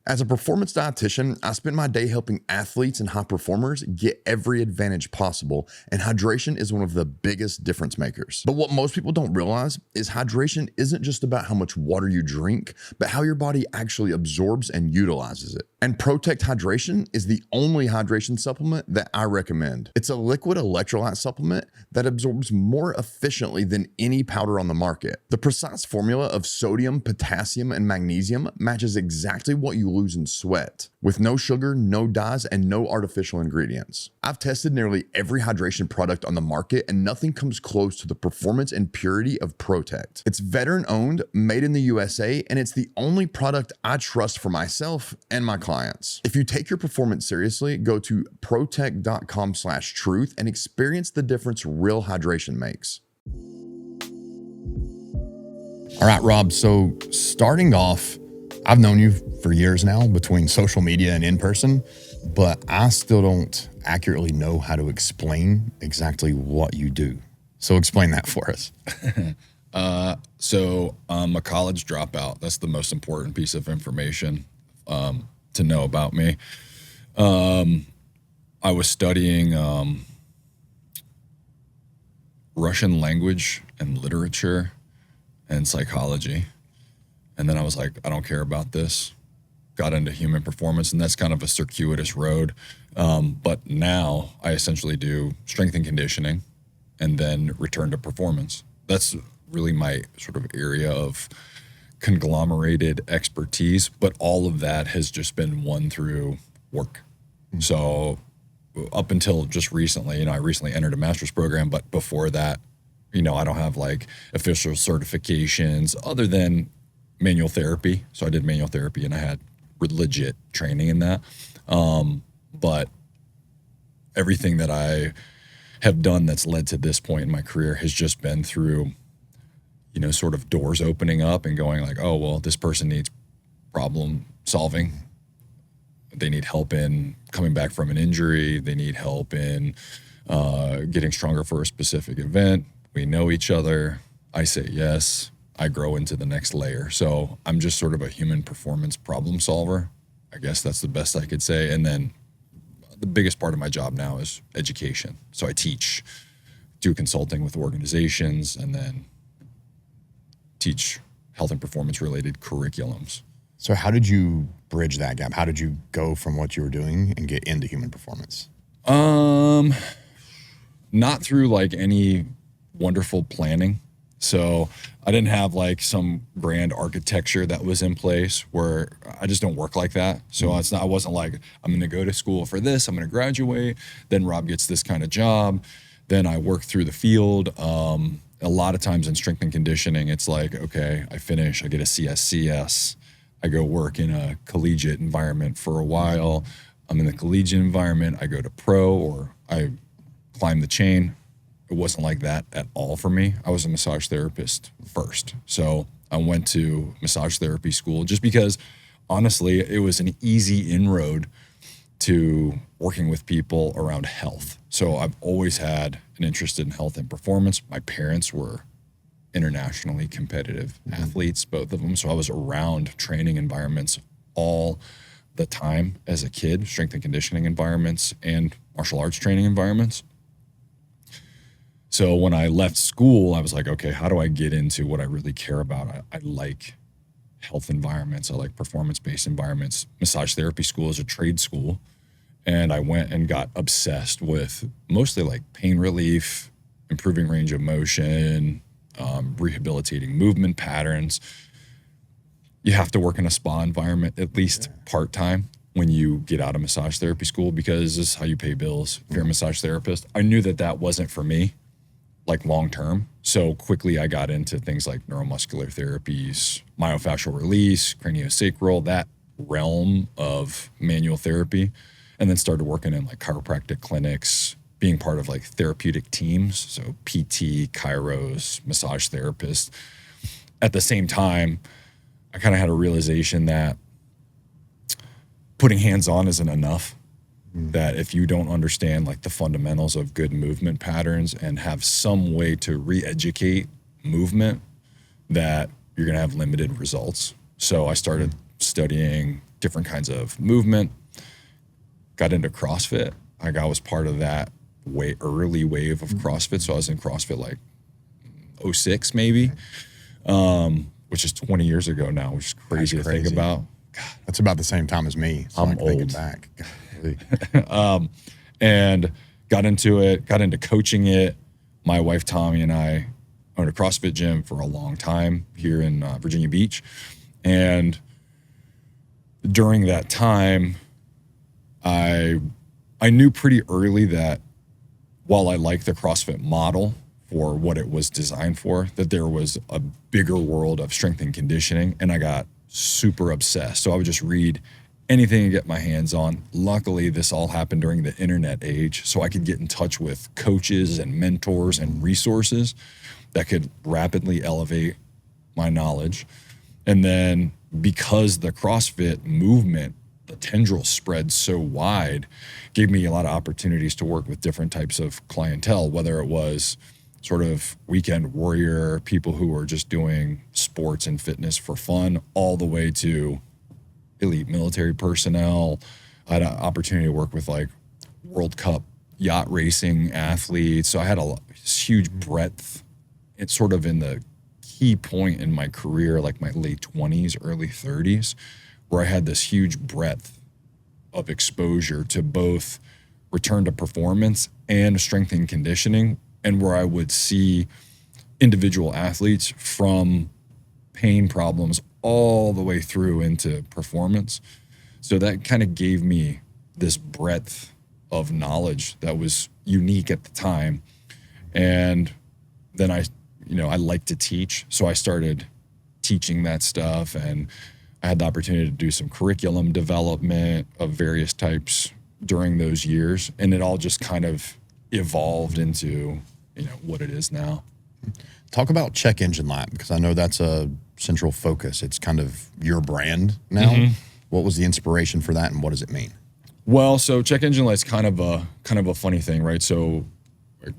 As a performance dietitian, I spend my day helping athletes and high performers get every advantage possible, and hydration is one of the biggest difference makers. But what most people don't realize is hydration isn't just about how much water you drink, but how your body actually absorbs and utilizes it. And Protect Hydration is the only hydration supplement that I recommend. It's a liquid electrolyte supplement that absorbs more efficiently than any powder on the market. The precise formula of sodium, potassium, and magnesium matches exactly what you lose in sweat, with no sugar, no dyes, and no artificial ingredients. I've tested nearly every hydration product on the market, and nothing comes close to the performance and purity of Protect. It's veteran-owned, made in the USA, and it's the only product I trust for myself and my clients. If you take your performance seriously, go to protect.com/truth and experience the difference real hydration makes. All right, Rob, so starting off, I've known you for years now between social media and in person, but I still don't accurately know how to explain exactly what you do. So explain that for us. So I'm a college dropout. That's the most important piece of information to know about me. I was studying Russian language and literature and psychology. And then I was like, I don't care about this. Got into human performance, and that's kind of a circuitous road. But now I essentially do strength and conditioning and then return to performance. That's really my sort of area of conglomerated expertise, but all of that has just been won through work. Mm-hmm. So up until just recently, I recently entered a master's program, but before that, I don't have like official certifications other than manual therapy. So I did manual therapy and I had legit training in that. But everything that I have done that's led to this point in my career has just been through, sort of doors opening up and going like, oh, well, this person needs problem solving. They need help in coming back from an injury. They need help in getting stronger for a specific event. We know each other. I say yes. I grow into the next layer. So I'm just sort of a human performance problem solver. I guess that's the best I could say. And then the biggest part of my job now is education. So I teach, do consulting with organizations, and then teach health and performance related curriculums. So how did you bridge that gap? How did you go from what you were doing and get into human performance? Not through like any wonderful planning. So I didn't have like some grand architecture that was in place where I just don't work like that. So I wasn't like, I'm going to go to school for this, I'm going to graduate, then Rob gets this kind of job, then I work through the field. A lot of times in strength and conditioning, it's like, okay, I finish, I get a CSCS, I go work in a collegiate environment for a while. I'm in the collegiate environment, I go to pro, or I climb the chain. It wasn't like that at all for me. I was a massage therapist first. So I went to massage therapy school just because, honestly, it was an easy inroad to working with people around health. So I've always had an interest in health and performance. My parents were internationally competitive athletes, both of them. So I was around training environments all the time as a kid, strength and conditioning environments and martial arts training environments. So when I left school, I was like, okay, how do I get into what I really care about? I like health environments. I like performance-based environments. Massage therapy school is a trade school. And I went and got obsessed with mostly like pain relief, improving range of motion, rehabilitating movement patterns. You have to work in a spa environment, at least part-time, when you get out of massage therapy school, because this is how you pay bills if you're a massage therapist. I knew that wasn't for me, like long-term. So quickly I got into things like neuromuscular therapies, myofascial release, craniosacral, that realm of manual therapy. And then started working in like chiropractic clinics, being part of like therapeutic teams. So PT, chiros, massage therapist. At the same time, I kind of had a realization that putting hands on isn't enough. That if you don't understand like the fundamentals of good movement patterns and have some way to re-educate movement, that you're going to have limited results. So I started studying different kinds of movement, got into CrossFit. I was part of that early wave of CrossFit. So I was in CrossFit like 06 maybe, which is 20 years ago now, which is crazy to think about. That's about the same time as me. So I'm I'm thinking old. back. And got into it, got into coaching it. My wife, Tommy, and I owned a CrossFit gym for a long time here in Virginia Beach. And during that time, I knew pretty early that while I liked the CrossFit model for what it was designed for, that there was a bigger world of strength and conditioning, and I got super obsessed. So I would just read anything to get my hands on. Luckily, this all happened during the internet age, so I could get in touch with coaches and mentors and resources that could rapidly elevate my knowledge. And then because the CrossFit movement, the tendril spread so wide, gave me a lot of opportunities to work with different types of clientele, whether it was sort of weekend warrior, people who were just doing sports and fitness for fun, all the way to elite military personnel. I had an opportunity to work with like World Cup yacht racing athletes. So I had this huge breadth. It's sort of in the key point in my career, like my late 20s, early 30s, where I had this huge breadth of exposure to both return to performance and strength and conditioning, and where I would see individual athletes from pain problems all the way through into performance. So that kind of gave me this breadth of knowledge that was unique at the time. And then I like to teach. So I started teaching that stuff, and I had the opportunity to do some curriculum development of various types during those years. And it all just kind of evolved into, what it is now. Talk about Check Engine Light, because I know that's a central focus. It's kind of your brand now. Mm-hmm. What was the inspiration for that, and what does it mean? Well, so Check Engine Light's kind of a funny thing, right? So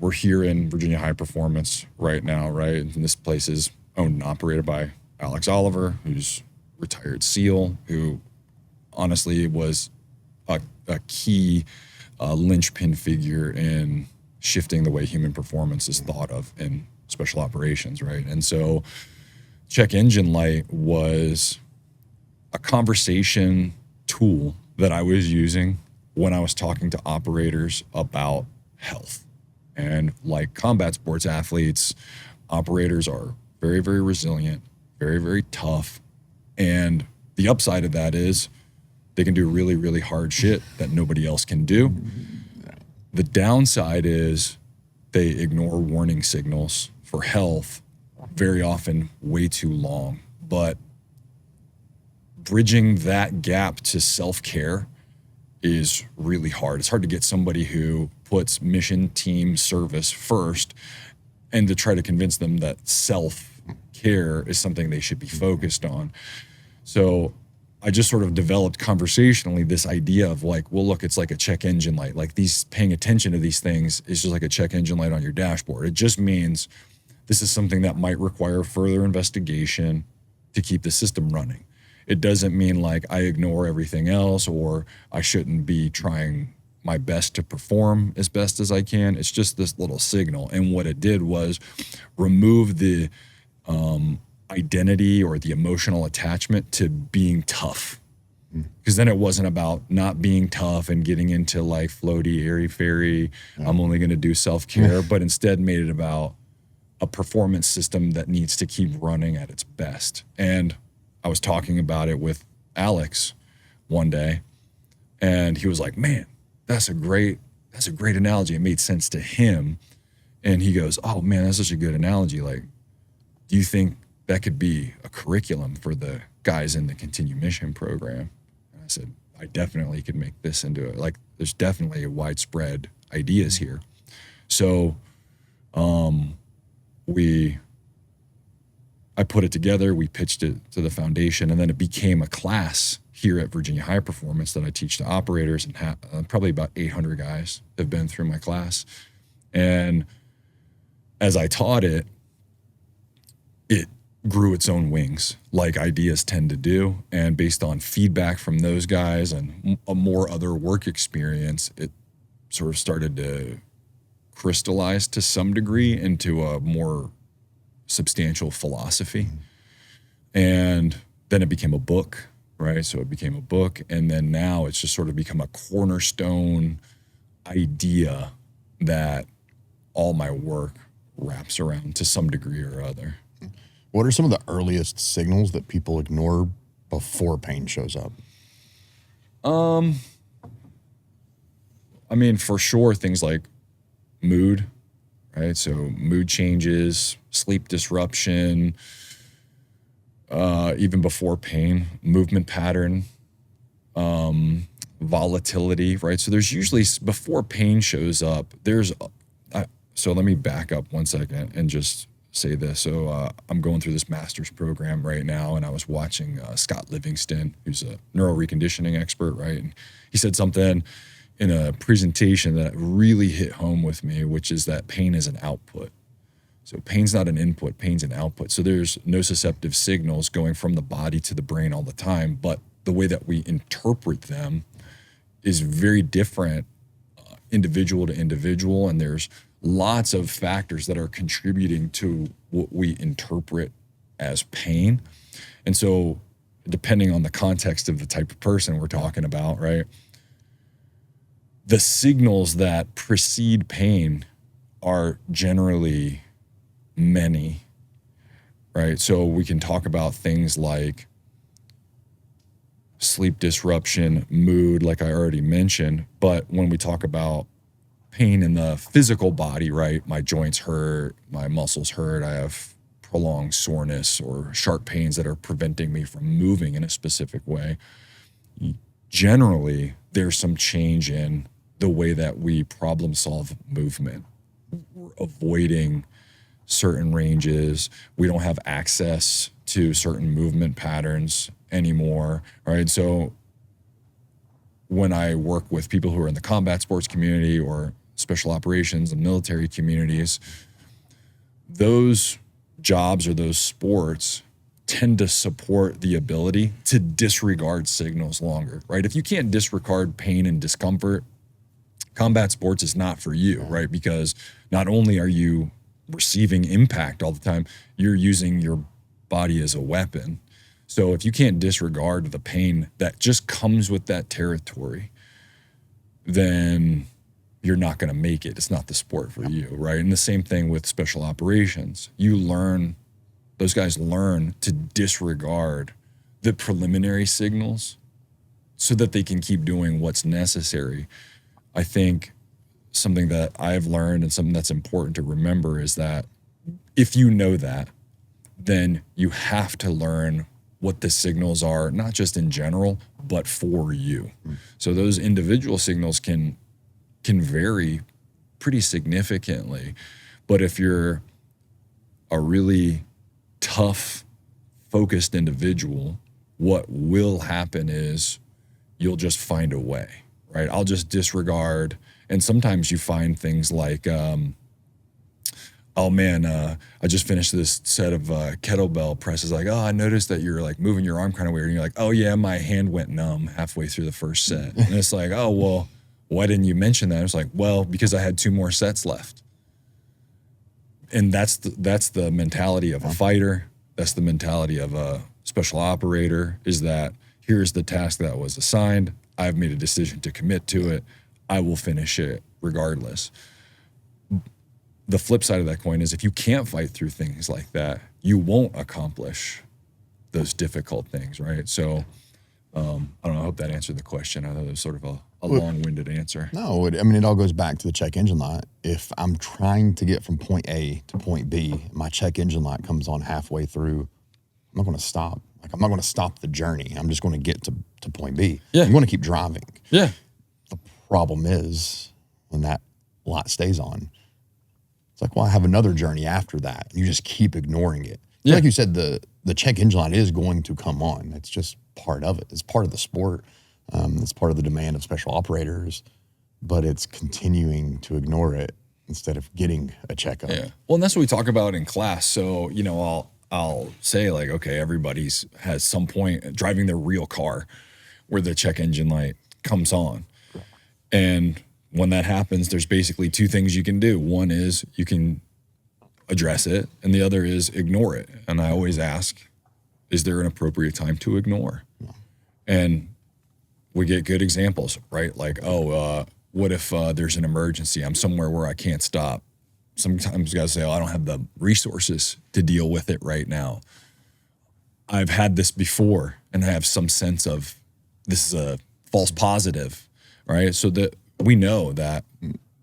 we're here in Virginia High Performance right now, right? And this place is owned and operated by Alex Oliver, who's retired SEAL, who honestly was a key linchpin figure in shifting the way human performance is thought of in special operations, right? And so Check Engine Light was a conversation tool that I was using when I was talking to operators about health. And like combat sports athletes, operators are very, very resilient, very, very tough. And the upside of that is they can do really, really hard shit that nobody else can do. The downside is they ignore warning signals for health very often way too long. But bridging that gap to self-care is really hard. It's hard to get somebody who puts mission, team, service first and to try to convince them that self-care is something they should be focused on. So I just sort of developed conversationally this idea of like, well, look, it's like a check engine light. Like paying attention to these things is just like a check engine light on your dashboard. It just means this is something that might require further investigation to keep the system running. It doesn't mean like I ignore everything else or I shouldn't be trying my best to perform as best as I can. It's just this little signal. And what it did was remove the identity or the emotional attachment to being tough. Because then it wasn't about not being tough and getting into like floaty, airy fairy, I'm only going to do self-care, but instead made it about a performance system that needs to keep running at its best. And I was talking about it with Alex one day, and he was like, man, that's a great analogy. It made sense to him. And he goes, oh man, that's such a good analogy. Like, do you think that could be a curriculum for the guys in the Continue Mission program? And I said, I definitely could make this into it. Like, there's definitely a widespread ideas here. So I put it together, we pitched it to the foundation, and then it became a class here at Virginia High Performance that I teach to operators, and probably about 800 guys have been through my class. And as I taught it, grew its own wings, like ideas tend to do. And based on feedback from those guys and a more other work experience, it sort of started to crystallize to some degree into a more substantial philosophy. And then it became a book, right? So it became a book. And then now it's just sort of become a cornerstone idea that all my work wraps around to some degree or other. What are some of the earliest signals that people ignore before pain shows up? I mean, for sure, things like mood, right? So mood changes, sleep disruption, even before pain, movement pattern, volatility, right? So there's usually, before pain shows up, so let me back up 1 second and just say this. So I'm going through this master's program right now, and I was watching Scott Livingston, who's a neuro reconditioning expert, right? And he said something in a presentation that really hit home with me, which is that pain is an output. So pain's not an input, pain's an output. So there's nociceptive signals going from the body to the brain all the time, but the way that we interpret them is very different, individual to individual, and there's lots of factors that are contributing to what we interpret as pain. And so depending on the context of the type of person we're talking about, right, the signals that precede pain are generally many, right? So we can talk about things like sleep disruption, mood, like I already mentioned. But when we talk about pain in the physical body, right, my joints hurt, my muscles hurt, I have prolonged soreness or sharp pains that are preventing me from moving in a specific way. Generally, there's some change in the way that we problem solve movement. We're avoiding certain ranges. We don't have access to certain movement patterns anymore, right? So when I work with people who are in the combat sports community or special operations and military communities, those jobs or those sports tend to support the ability to disregard signals longer, right? If you can't disregard pain and discomfort, combat sports is not for you, right? Because not only are you receiving impact all the time, you're using your body as a weapon. So if you can't disregard the pain that just comes with that territory, then you're not going to make it. It's not the sport for you, right? And the same thing with special operations. Those guys learn to disregard the preliminary signals so that they can keep doing what's necessary. I think something that I've learned and something that's important to remember is that if you know that, then you have to learn what the signals are, not just in general, but for you. So those individual signals can vary pretty significantly. But if you're a really tough, focused individual, what will happen is you'll just find a way, right? I'll just disregard. And sometimes you find things like, oh man, I just finished this set of kettlebell presses. Like, oh, I noticed that you're like moving your arm kind of weird. And you're like, oh yeah, my hand went numb halfway through the first set. And it's like, oh, well, why didn't you mention that? It's like, well, because I had 2 more sets left. And that's the mentality of a fighter. That's the mentality of a special operator, is that here's the task that was assigned. I've made a decision to commit to it. I will finish it regardless. The flip side of that coin is if you can't fight through things like that, you won't accomplish those difficult things, right? So I don't know, I hope that answered the question. I thought it was sort of a long-winded answer. No, it all goes back to the check engine light. If I'm trying to get from point A to point B, my check engine light comes on halfway through, I'm not going to stop. Like, I'm not going to stop the journey. I'm just going to get to point B. Yeah. I'm going to keep driving. Yeah. The problem is when that light stays on, it's like, well, I have another journey after that. You just keep ignoring it. Yeah. Like you said, the check engine light is going to come on. It's just part of it. It's part of the sport. It's part of the demand of special operators, but it's continuing to ignore it instead of getting a checkup. Yeah. Well, and that's what we talk about in class. So, I'll say like, okay, everybody's has some point driving their real car where the check engine light comes on. And when that happens, there's basically two things you can do. One is you can address it, and the other is ignore it. And I always ask, is there an appropriate time to ignore? And we get good examples, right? Like, what if there's an emergency? I'm somewhere where I can't stop. Sometimes guys say, I don't have the resources to deal with it right now. I've had this before, and I have some sense of this is a false positive, right? So that we know that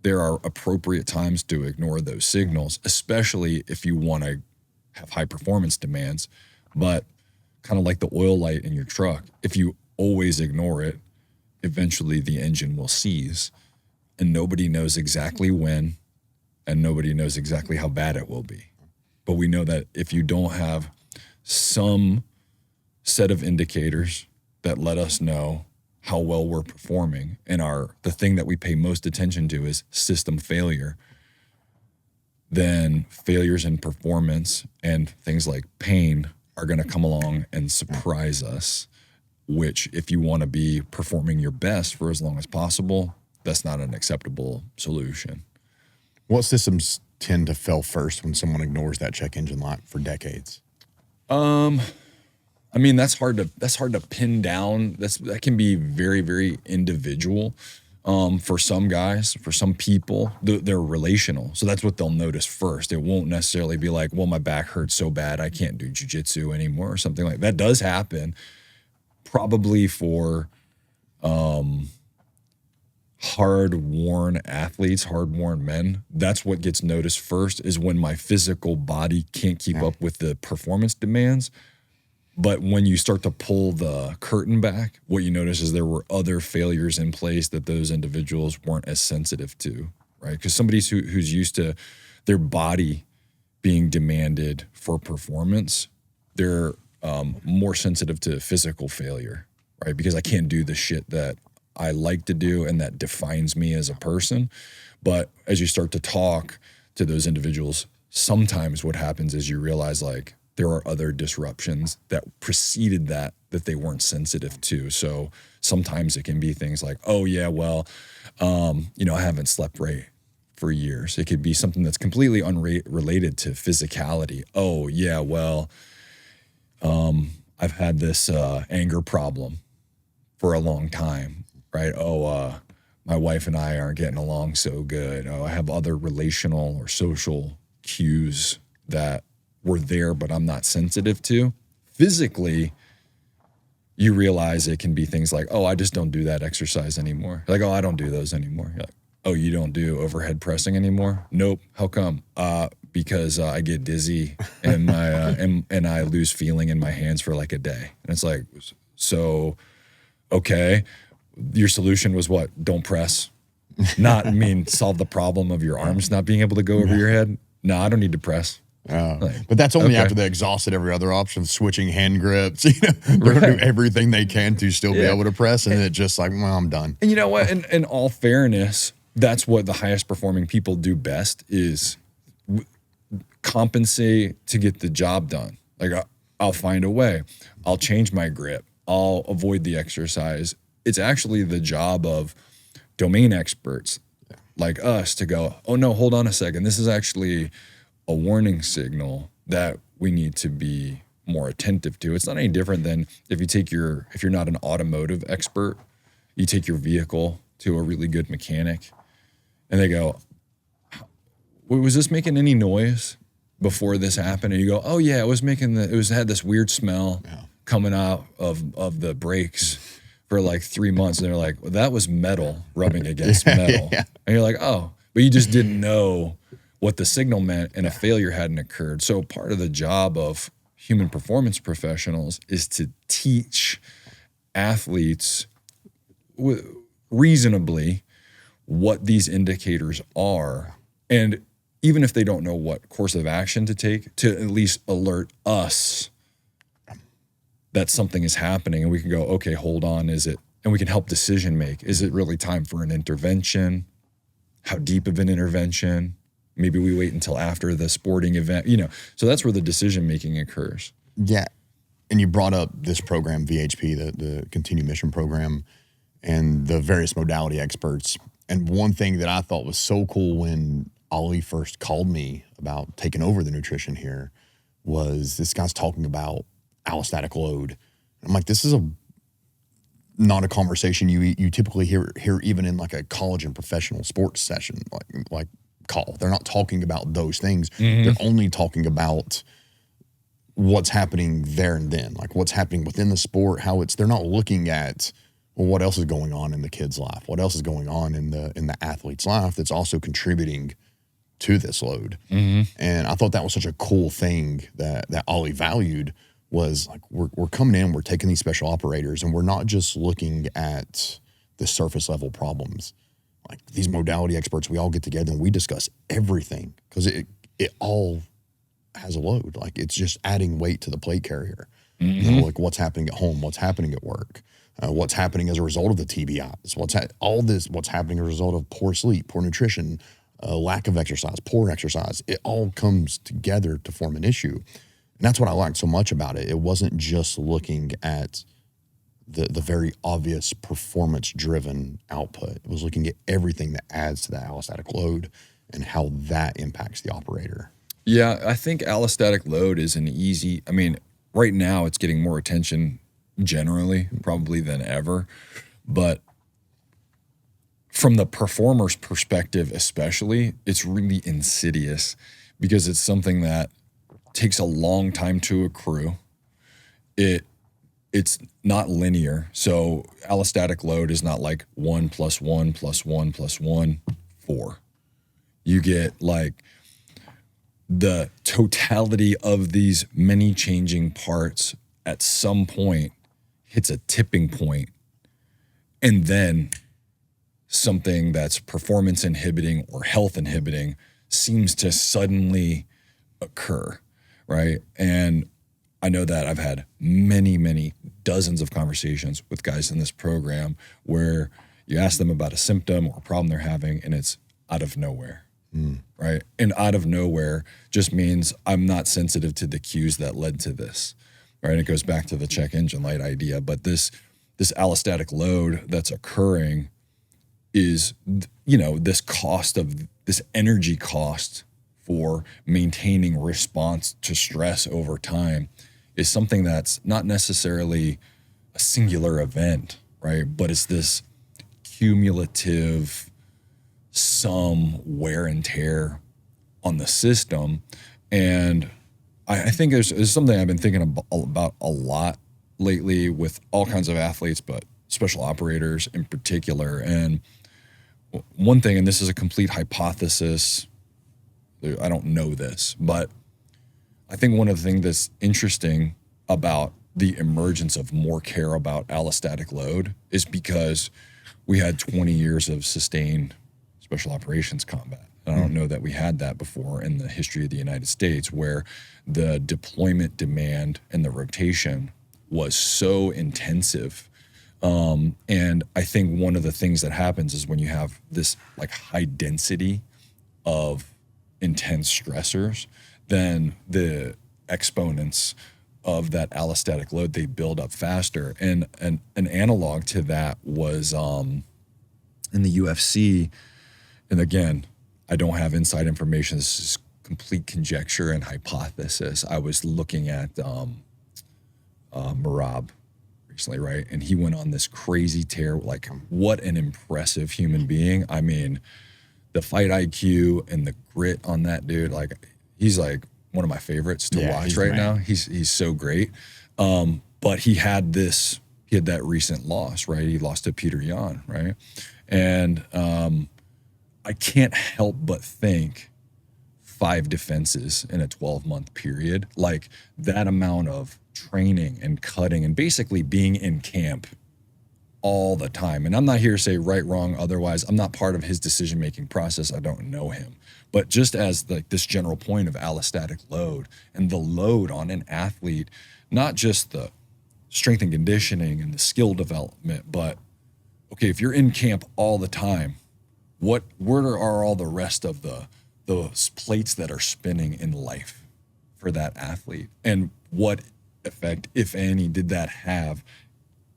there are appropriate times to ignore those signals, especially if you want to have high performance demands. But kind of like the oil light in your truck, if you always ignore it, eventually the engine will seize, and nobody knows exactly when, and nobody knows exactly how bad it will be. But we know that if you don't have some set of indicators that let us know how well we're performing, and the thing that we pay most attention to is system failure, then failures in performance and things like pain are going to come along and surprise us, which if you want to be performing your best for as long as possible, that's not an acceptable solution. What systems tend to fail first when someone ignores that check engine light for decades? I mean, that's hard to pin down. That can be very, very individual. For some guys, for some people, they're relational. So that's what they'll notice first. It won't necessarily be like, well, my back hurts so bad I can't do jujitsu anymore or something like that. That does happen probably for hard-worn athletes, hard-worn men. That's what gets noticed first, is when my physical body can't keep up with the performance demands. But when you start to pull the curtain back, what you notice is there were other failures in place that those individuals weren't as sensitive to, right? Because somebody who's used to their body being demanded for performance, they're more sensitive to physical failure, right? Because I can't do the shit that I like to do and that defines me as a person. But as you start to talk to those individuals, sometimes what happens is you realize like, there are other disruptions that preceded that they weren't sensitive to. So sometimes it can be things like, oh yeah, well, I haven't slept right for years. It could be something that's completely unrelated to physicality. Oh yeah, well, I've had this anger problem for a long time, right? Oh, my wife and I aren't getting along so good. Oh, I have other relational or social cues that were there, but I'm not sensitive to. Physically, you realize it can be things like, oh, I just don't do that exercise anymore. Like, oh, I don't do those anymore. You're like, oh, you don't do overhead pressing anymore? Nope. How come? Because I get dizzy and my and I lose feeling in my hands for like a day. And it's like, so, okay, your solution was what? Don't press. Not solve the problem of your arms not being able to go over your head. No, I don't need to press. But that's only after they exhausted every other option, switching hand grips. They're gonna do everything they can to still be able to press, and then it's just like, well, I'm done. And you know what? In all fairness, that's what the highest performing people do best, is compensate to get the job done. Like I'll find a way. I'll change my grip. I'll avoid the exercise. It's actually the job of domain experts like us to go, oh no, hold on a second. This is actually a warning signal that we need to be more attentive to. It's not any different than if you're not an automotive expert, you take your vehicle to a really good mechanic and they go, was this making any noise before this happened? And you go, oh yeah, it had this weird smell coming out of the brakes for like 3 months. And they're like, well, that was metal rubbing against metal. And you're like, oh, but you just didn't know what the signal meant, and a failure hadn't occurred. So part of the job of human performance professionals is to teach athletes reasonably what these indicators are. And even if they don't know what course of action to take, to at least alert us that something is happening, and we can go, okay, hold on, and we can help decision make. Is it really time for an intervention? How deep of an intervention? Maybe we wait until after the sporting event, so that's where the decision making occurs. Yeah. And you brought up this program, VHP, the Continued Mission Program, and the various modality experts. And one thing that I thought was so cool when Ollie first called me about taking over the nutrition here was this guy's talking about allostatic load. I'm like, this is not a conversation you typically hear even in like a college and professional sports session, like call. They're not talking about those things. They're only talking about what's happening there and then, like what's happening within the sport, they're not looking at, well, what else is going on in the kid's life? What else is going on in the athlete's life that's also contributing to this load? And I thought that was such a cool thing that Ollie valued, was like, we're coming in, we're taking these special operators, and we're not just looking at the surface level problems. Like these modality experts, we all get together and we discuss everything, because it all has a load. Like it's just adding weight to the plate carrier. Like what's happening at home, what's happening at work, what's happening as a result of the TBIs, what's happening as a result of poor sleep, poor nutrition, lack of exercise, poor exercise. It all comes together to form an issue. And that's what I liked so much about it. It wasn't just looking at the very obvious performance-driven output. It was looking at everything that adds to that allostatic load and how that impacts the operator. Yeah, I think allostatic load is right now it's getting more attention generally, probably than ever. But from the performer's perspective especially, it's really insidious because it's something that takes a long time to accrue. It's not linear. So allostatic load is not like 1 + 1 + 1 + 1, 4. You get like the totality of these many changing parts at some point hits a tipping point, and then something that's performance inhibiting or health inhibiting seems to suddenly occur, right? And I know that I've had many dozens of conversations with guys in this program where you ask them about a symptom or a problem they're having, and it's out of nowhere. Right? And out of nowhere just means I'm not sensitive to the cues that led to this, right? It goes back to the check engine light idea, but this allostatic load that's occurring is, this energy cost for maintaining response to stress over time is something that's not necessarily a singular event, right? But it's this cumulative some wear and tear on the system. And I think there's something I've been thinking about a lot lately with all kinds of athletes, but special operators in particular. And one thing, and this is a complete hypothesis, I don't know this, but I think one of the things that's interesting about the emergence of more care about allostatic load is because we had 20 years of sustained special operations combat. And I don't know that we had that before in the history of the United States, where the deployment demand and the rotation was so intensive. And I think one of the things that happens is when you have this like high density of intense stressors, then the exponents of that allostatic load, they build up faster. And an analog to that was in the UFC. And again, I don't have inside information. This is complete conjecture and hypothesis. I was looking at Merab recently, right? And he went on this crazy tear. Like, what an impressive human being. I mean, the fight IQ and the grit on that dude, like, he's like one of my favorites to watch right now. He's so great. But he had that recent loss, right? He lost to Peter Yan, right? And I can't help but think 5 defenses in a 12-month period, like that amount of training and cutting and basically being in camp all the time. And I'm not here to say right, wrong, otherwise. I'm not part of his decision-making process. I don't know him. But just as like this general point of allostatic load and the load on an athlete, not just the strength and conditioning and the skill development, but okay, if you're in camp all the time, where are all the rest of the those plates that are spinning in life for that athlete, and what effect, if any, did that have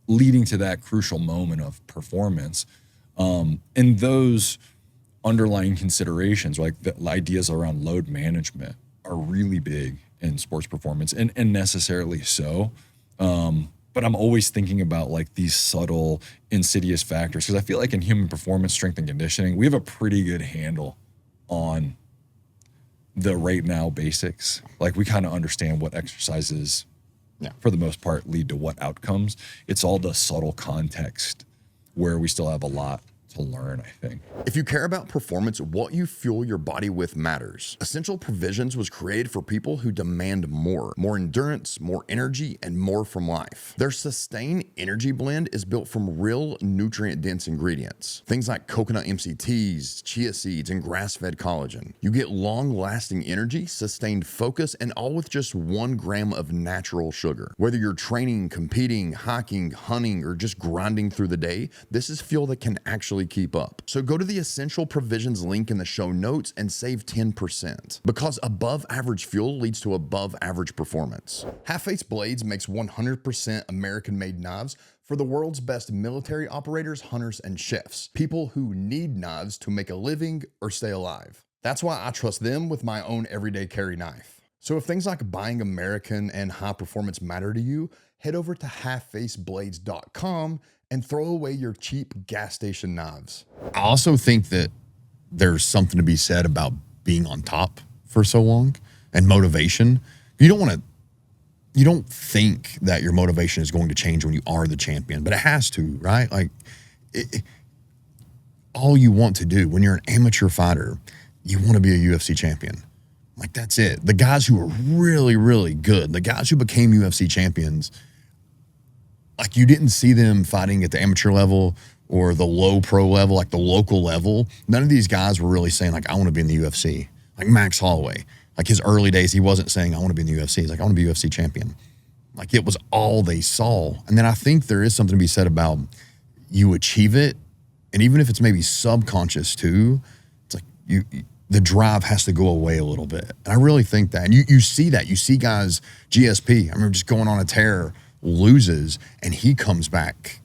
leading to that crucial moment of performance. And those underlying considerations, like the ideas around load management, are really big in sports performance, and necessarily so. But I'm always thinking about like these subtle, insidious factors, because I feel like in human performance, strength and conditioning, we have a pretty good handle on the right now basics. Like we kind of understand what exercises, for the most part, lead to what outcomes. It's all the subtle context where we still have a lot to learn, I think. If you care about performance, what you fuel your body with matters. Essential Provisions was created for people who demand more endurance, more energy, and more from life. Their Sustain Energy Blend is built from real nutrient-dense ingredients. Things like coconut MCTs, chia seeds, and grass-fed collagen. You get long-lasting energy, sustained focus, and all with just 1 gram of natural sugar. Whether you're training, competing, hiking, hunting, or just grinding through the day, this is fuel that can actually keep up. So go to the Essential Provisions link in the show notes and save 10%, because above average fuel leads to above average performance. Half-Face Blades makes 100% American-made knives for the world's best military operators, hunters, and chefs, people who need knives to make a living or stay alive. That's why I trust them with my own everyday carry knife. So if things like buying American and high performance matter to you, head over to halffaceblades.com and throw away your cheap gas station knives. I also think that there's something to be said about being on top for so long and motivation. You don't think that your motivation is going to change when you are the champion, but it has to, right? Like all you want to do when you're an amateur fighter, you want to be a UFC champion. Like that's it. The guys who are really, really good, the guys who became UFC champions, like you didn't see them fighting at the amateur level or the low pro level, like the local level. None of these guys were really saying like, I want to be in the UFC. Like Max Holloway, like his early days, he wasn't saying I want to be in the UFC. He's like, I want to be UFC champion. Like it was all they saw. And then I think there is something to be said about you achieve it. And even if it's maybe subconscious too, it's like the drive has to go away a little bit. And I really think that, and you see that, you see guys, GSP, I remember just going on a tear, loses, and he comes back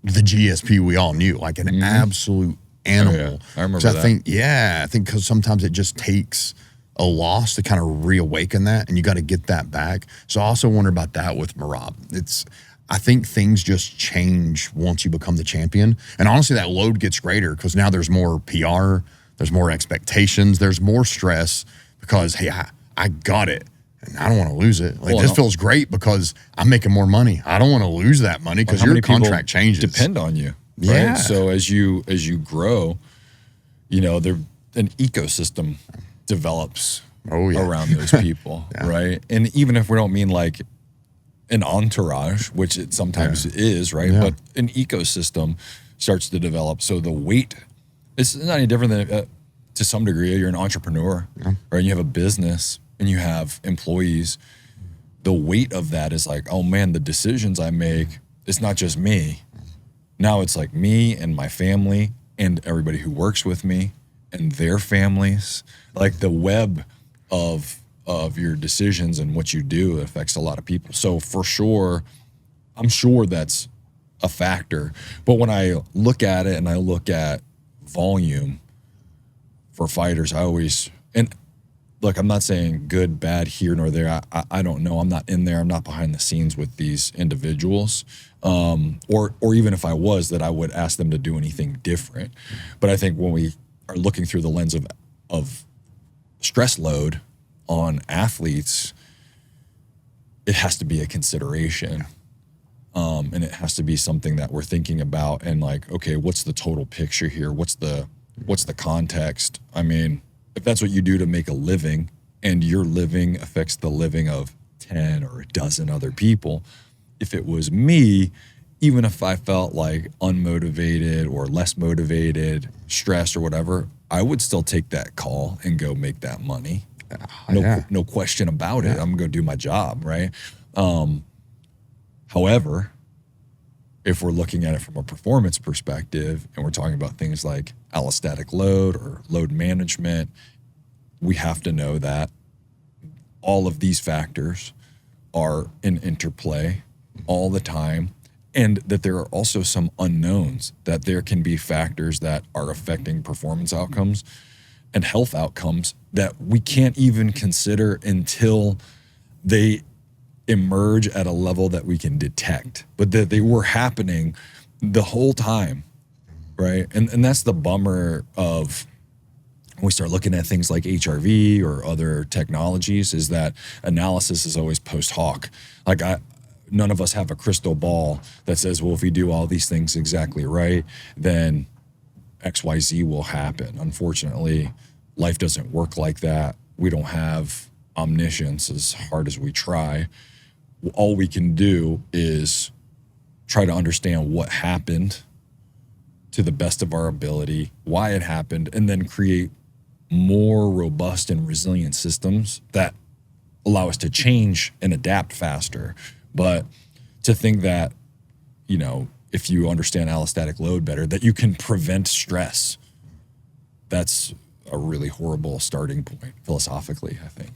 the GSP we all knew, like an absolute animal. Oh, yeah. I remember so that. I think because sometimes it just takes a loss to kind of reawaken that, and you got to get that back. So I also wonder about that with Merab. I think things just change once you become the champion. And honestly, that load gets greater because now there's more PR, there's more expectations, there's more stress because, hey, I got it. And I don't want to lose it. Like this feels great because I'm making more money. I don't want to lose that money because your contract changes. Depend on you. Right? Yeah. So as you grow, an ecosystem develops around those people, right? And even if we don't mean like an entourage, which it sometimes is, right? Yeah. But an ecosystem starts to develop. So the weight, it's not any different than to some degree. You're an entrepreneur, right? You have a business and you have employees. The weight of that is like, oh man, the decisions I make, it's not just me. Now it's like me and my family and everybody who works with me and their families. Like the web of your decisions and what you do affects a lot of people. So for sure, I'm sure that's a factor. But when I look at it and I look at volume for fighters, look, I'm not saying good, bad, here nor there. I don't know. I'm not in there. I'm not behind the scenes with these individuals. Or even if I was, that I would ask them to do anything different. But I think when we are looking through the lens of stress load on athletes, it has to be a consideration. And it has to be something that we're thinking about and like, okay, what's the total picture here? What's the context? I mean, if that's what you do to make a living and your living affects the living of 10 or a dozen other people, if it was me, even if I felt like unmotivated or less motivated, stressed or whatever, I would still take that call and go make that money. No question about it. I'm going to do my job, right? However, if we're looking at it from a performance perspective and we're talking about things like allostatic load or load management, we have to know that all of these factors are in interplay all the time, and that there are also some unknowns, that there can be factors that are affecting performance outcomes and health outcomes that we can't even consider until they emerge at a level that we can detect, but that they were happening the whole time, right? And that's the bummer of when we start looking at things like HRV or other technologies, is that analysis is always post hoc. Like none of us have a crystal ball that says, well, if we do all these things exactly right, then XYZ will happen. Unfortunately, life doesn't work like that. We don't have omniscience as hard as we try. All we can do is try to understand what happened to the best of our ability, why it happened, and then create more robust and resilient systems that allow us to change and adapt faster. But to think that, you know, if you understand allostatic load better, that you can prevent stress, that's a really horrible starting point philosophically, I think.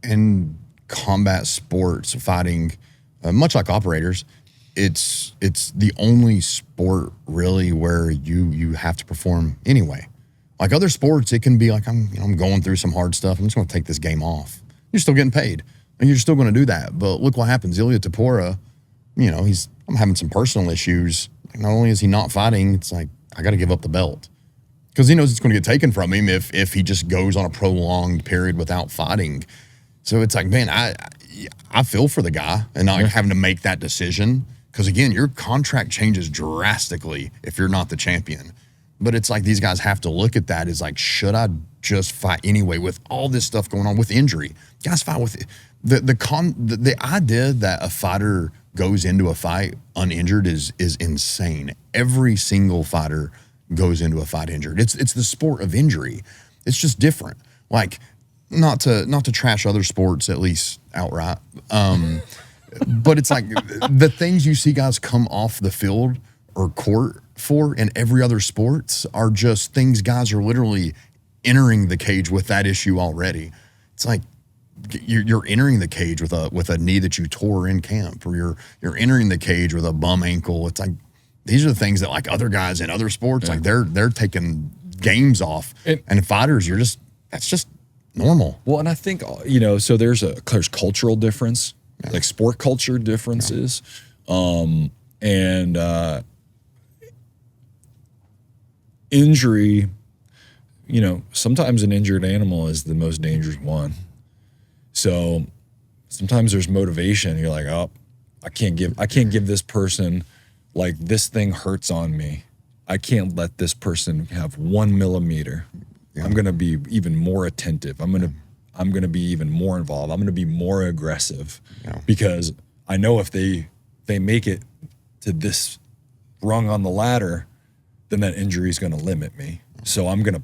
In combat sports, fighting, much like operators, it's the only sport really where you have to perform anyway. Like other sports, it can be like, I'm going through some hard stuff. I'm just going to take this game off. You're still getting paid, and you're still going to do that. But look what happens. Ilya Tapora, you know, I'm having some personal issues. Not only is he not fighting, it's like I got to give up the belt because he knows it's going to get taken from him if he just goes on a prolonged period without fighting. So it's like, man, I feel for the guy and not having to make that decision because again, your contract changes drastically if you're not the champion. But it's like these guys have to look at that as like, should I just fight anyway with all this stuff going on with injury? Guys fight with the idea that a fighter goes into a fight uninjured is insane. Every single fighter goes into a fight injured. It's the sport of injury. It's just different. Like not to trash other sports at least outright. But it's like the things you see guys come off the field or court for in every other sports are just things guys are literally entering the cage with that issue already. It's like you're entering the cage with a knee that you tore in camp, or you're entering the cage with a bum ankle. It's like these are the things that like other guys in other sports, like they're taking games off, and fighters, that's just normal. Well, and I think, you know, so there's cultural difference, like sport culture differences, and injury. You know, sometimes an injured animal is the most dangerous one. So sometimes there's motivation. You're like, oh, I can't give this person, like, this thing hurts on me. I can't let this person have 1 millimeter. Yeah. I'm gonna be even more attentive. I'm gonna be even more involved. I'm gonna be more aggressive because I know if they make it to this rung on the ladder, then that injury is gonna limit me. So I'm gonna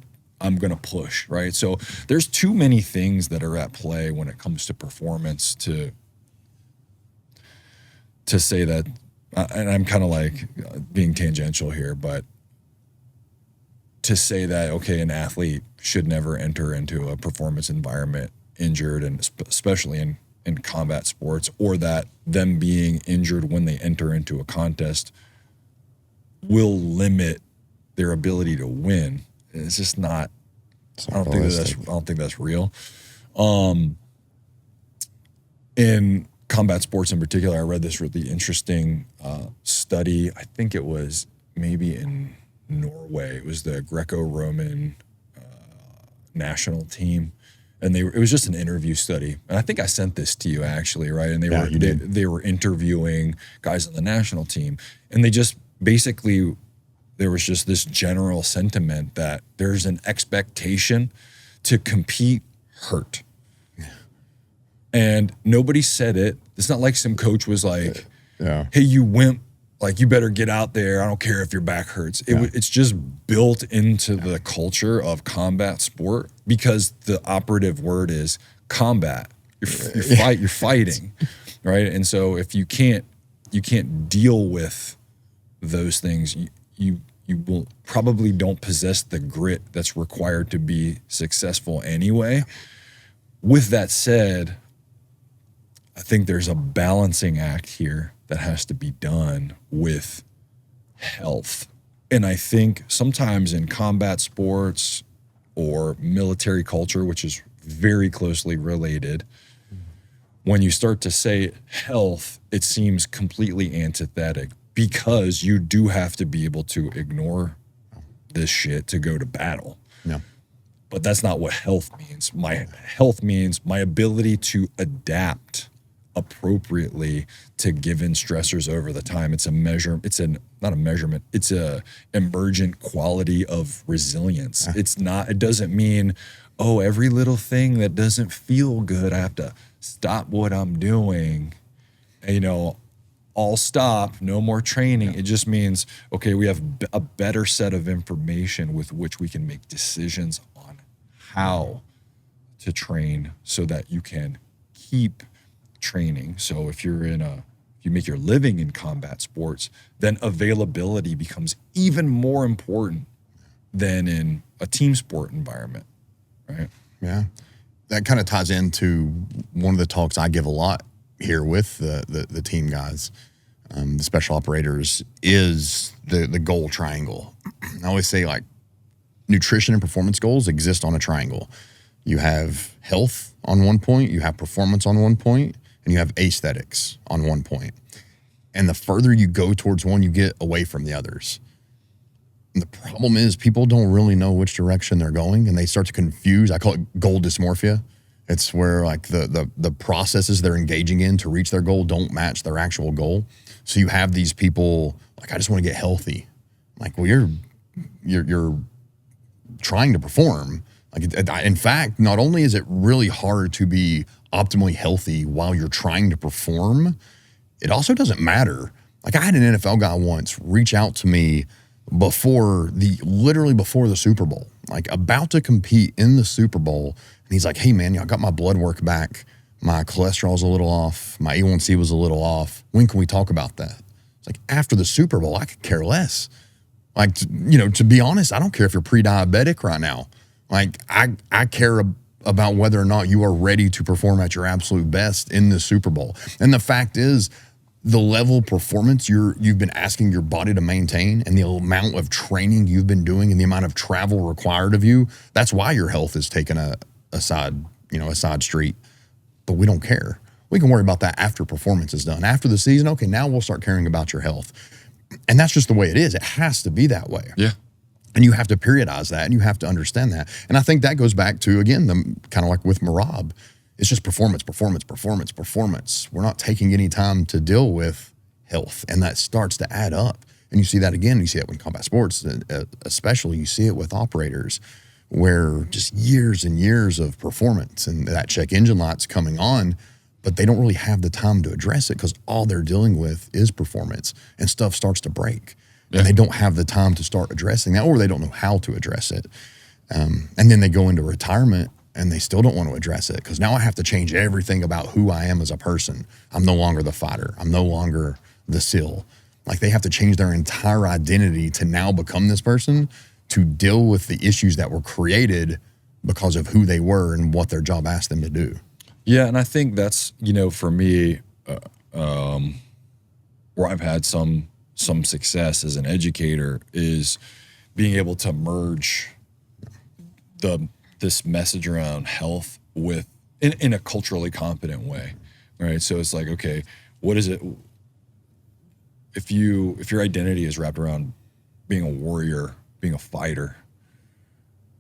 push, right? So there's too many things that are at play when it comes to performance to say that, and I'm kind of like being tangential here, but to say that, okay, an athlete should never enter into a performance environment injured, and especially in combat sports, or that them being injured when they enter into a contest will limit their ability to win. It's just not. I don't think that's real. In combat sports in particular, I read this really interesting study. I think it was maybe in Norway. It was the Greco-Roman national team, and it was just an interview study. And I think I sent this to you actually, right? And they were interviewing guys on the national team, and they just basically. There was just this general sentiment that there's an expectation to compete hurt. And nobody said it. It's not like some coach was like, hey, you wimp, like, you better get out there. I don't care if your back hurts. It's just built into the culture of combat sport because the operative word is combat. You're fighting, right? And so if you can't deal with those things, you will probably don't possess the grit that's required to be successful anyway. With that said, I think there's a balancing act here that has to be done with health. And I think sometimes in combat sports or military culture, which is very closely related, when you start to say health, it seems completely antithetic because you do have to be able to ignore this shit to go to battle. Yeah. But that's not what health means. My health means my ability to adapt appropriately to given stressors over the time. It's a measure. Not a measurement. It's a emergent quality of resilience. It doesn't mean, oh, every little thing that doesn't feel good, I have to stop what I'm doing. And, I'll stop, no more training. Yeah. It just means, okay, we have a better set of information with which we can make decisions on how to train so that you can keep training. So if you make your living in combat sports, then availability becomes even more important than in a team sport environment, right? Yeah. That kind of ties into one of the talks I give a lot here with the team guys, the special operators, is the goal triangle. I always say, like, nutrition and performance goals exist on a triangle. You have health on one point, you have performance on one point, and you have aesthetics on one point. And the further you go towards one, you get away from the others. And the problem is people don't really know which direction they're going, and they start to confuse. I call it goal dysmorphia. It's where, like, the processes they're engaging in to reach their goal don't match their actual goal. So you have these people like, I just want to get healthy. Like, well, you're trying to perform. Like, in fact, not only is it really hard to be optimally healthy while you're trying to perform, it also doesn't matter. Like, I had an NFL guy once reach out to me literally before the Super Bowl, like about to compete in the Super Bowl. And he's like, hey man, I got my blood work back. My cholesterol's a little off. My A1C was a little off. When can we talk about that? It's like, after the Super Bowl, I could care less. Like, to be honest, I don't care if you're pre-diabetic right now. Like, I care about whether or not you are ready to perform at your absolute best in the Super Bowl. And the fact is, the level of performance you've been asking your body to maintain and the amount of training you've been doing and the amount of travel required of you, that's why your health is taking a side street. But we don't care. We can worry about that after performance is done. After the season, okay, now we'll start caring about your health. And that's just the way it is. It has to be that way. Yeah. And you have to periodize that, and you have to understand that. And I think that goes back to, again, kind of like with Marab. It's just performance. We're not taking any time to deal with health, and that starts to add up. And you see that again. You see it in combat sports, especially. You see it with operators, where just years and years of performance and that check engine light's coming on, but they don't really have the time to address it because all they're dealing with is performance, and stuff starts to break. Yeah. And they don't have the time to start addressing that, or they don't know how to address it. And then they go into retirement, and they still don't want to address it because now I have to change everything about who I am as a person. I'm no longer the fighter. I'm no longer the SEAL. Like, they have to change their entire identity to now become this person to deal with the issues that were created because of who they were and what their job asked them to do. Yeah, and I think that's, for me, where I've had some success as an educator is being able to merge this message around health with in a culturally competent way, right? So it's like, okay, what is it? If your identity is wrapped around being a warrior, being a fighter,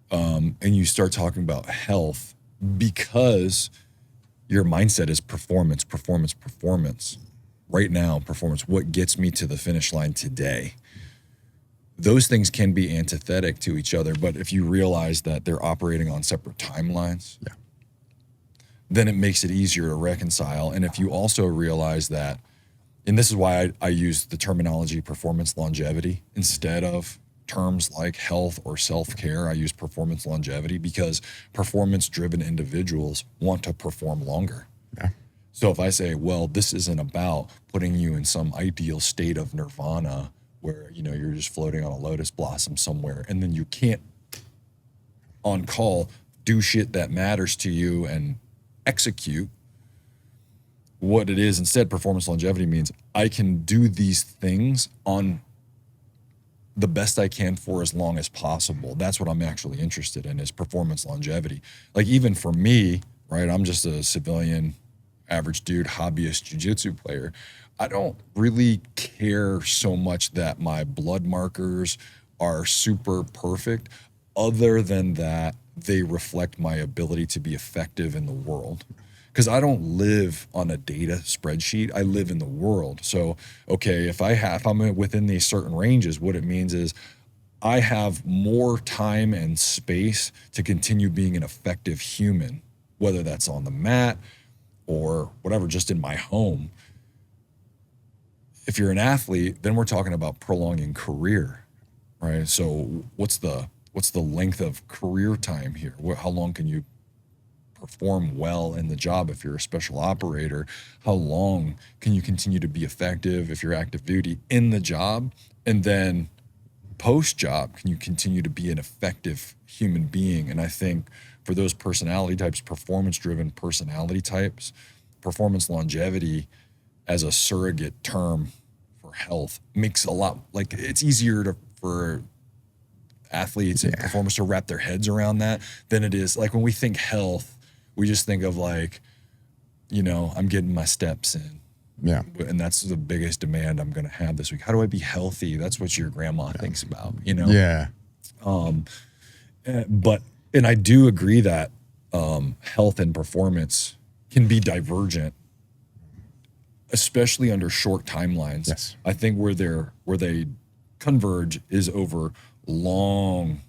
and you start talking about health because your mindset is performance. Right now, performance, what gets me to the finish line today. Those things can be antithetic to each other, but if you realize that they're operating on separate timelines, yeah, then it makes it easier to reconcile. And if you also realize that, and this is why I use the terminology performance longevity instead of terms like health or self-care, I use performance longevity because performance-driven individuals want to perform longer. Yeah. So if I say, well, this isn't about putting you in some ideal state of nirvana where, you know, you're just floating on a lotus blossom somewhere, and then you can't on call do shit that matters to you and execute what it is. Instead, performance longevity means I can do these things on the best I can for as long as possible. That's what I'm actually interested in, is performance longevity. Like, even for me, right, I'm just a civilian, average dude, hobbyist jiu-jitsu player. I don't really care so much that my blood markers are super perfect, other than that they reflect my ability to be effective in the world. Because I don't live on a data spreadsheet. I live in the world. So, okay, if I'm within these certain ranges, what it means is I have more time and space to continue being an effective human, whether that's on the mat or whatever, just in my home. If you're an athlete, then we're talking about prolonging career, right? So what's the length of career time here? How long can you perform well in the job? If you're a special operator, how long can you continue to be effective if you're active duty in the job? And then post job, can you continue to be an effective human being? And I think for those personality types, performance driven personality types, performance longevity as a surrogate term for health makes a lot, like, it's easier for athletes and performers to wrap their heads around that than it is like when we think health, we just think of like, you know, I'm getting my steps in. Yeah. And that's the biggest demand I'm going to have this week. How do I be healthy? That's what your grandma thinks about, you know? Yeah. And I do agree that health and performance can be divergent, especially under short timelines. Yes. I think where they converge is over long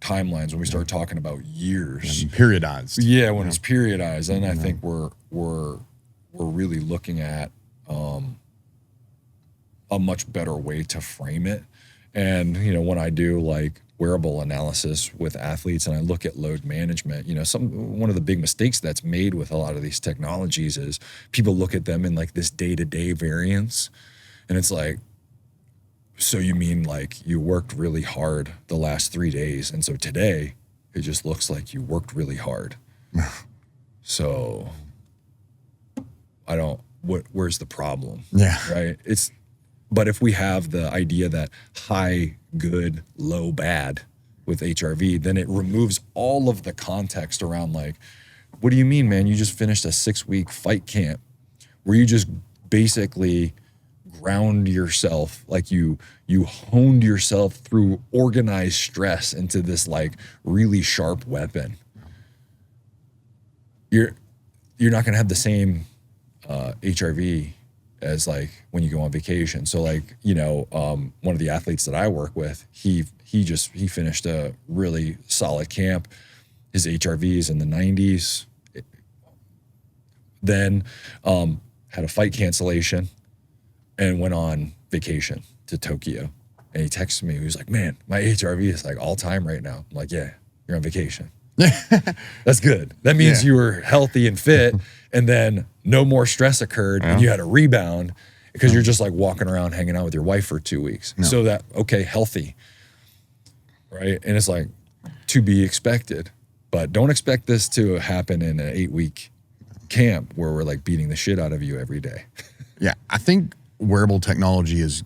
timelines, when we start talking about years. And periodized. Yeah, when it's periodized. And I think we're really looking at a much better way to frame it. And, you know, when I do like wearable analysis with athletes and I look at load management, you know, one of the big mistakes that's made with a lot of these technologies is people look at them in like this day-to-day variance. And it's like, so you mean like you worked really hard the last 3 days, and so today it just looks like you worked really hard. So where's the problem? Yeah. Right? But if we have the idea that high, good, low, bad with HRV, then it removes all of the context around like, what do you mean, man? You just finished a 6-week fight camp where you just basically ground yourself, like you honed yourself through organized stress into this like really sharp weapon. You're not gonna have the same HRV as like when you go on vacation. So like, you know, one of the athletes that I work with, he finished a really solid camp. His HRV is in the 90s. Then had a fight cancellation and went on vacation to Tokyo. And he texted me. He was like, man, my HRV is like all time right now. I'm like, yeah, you're on vacation. That's good. That means you were healthy and fit, and then no more stress occurred and you had a rebound because you're just like walking around hanging out with your wife for 2 weeks. So that, okay, healthy, right? And it's like to be expected, but don't expect this to happen in an 8-week camp where we're like beating the shit out of you every day. Yeah, I think wearable technology is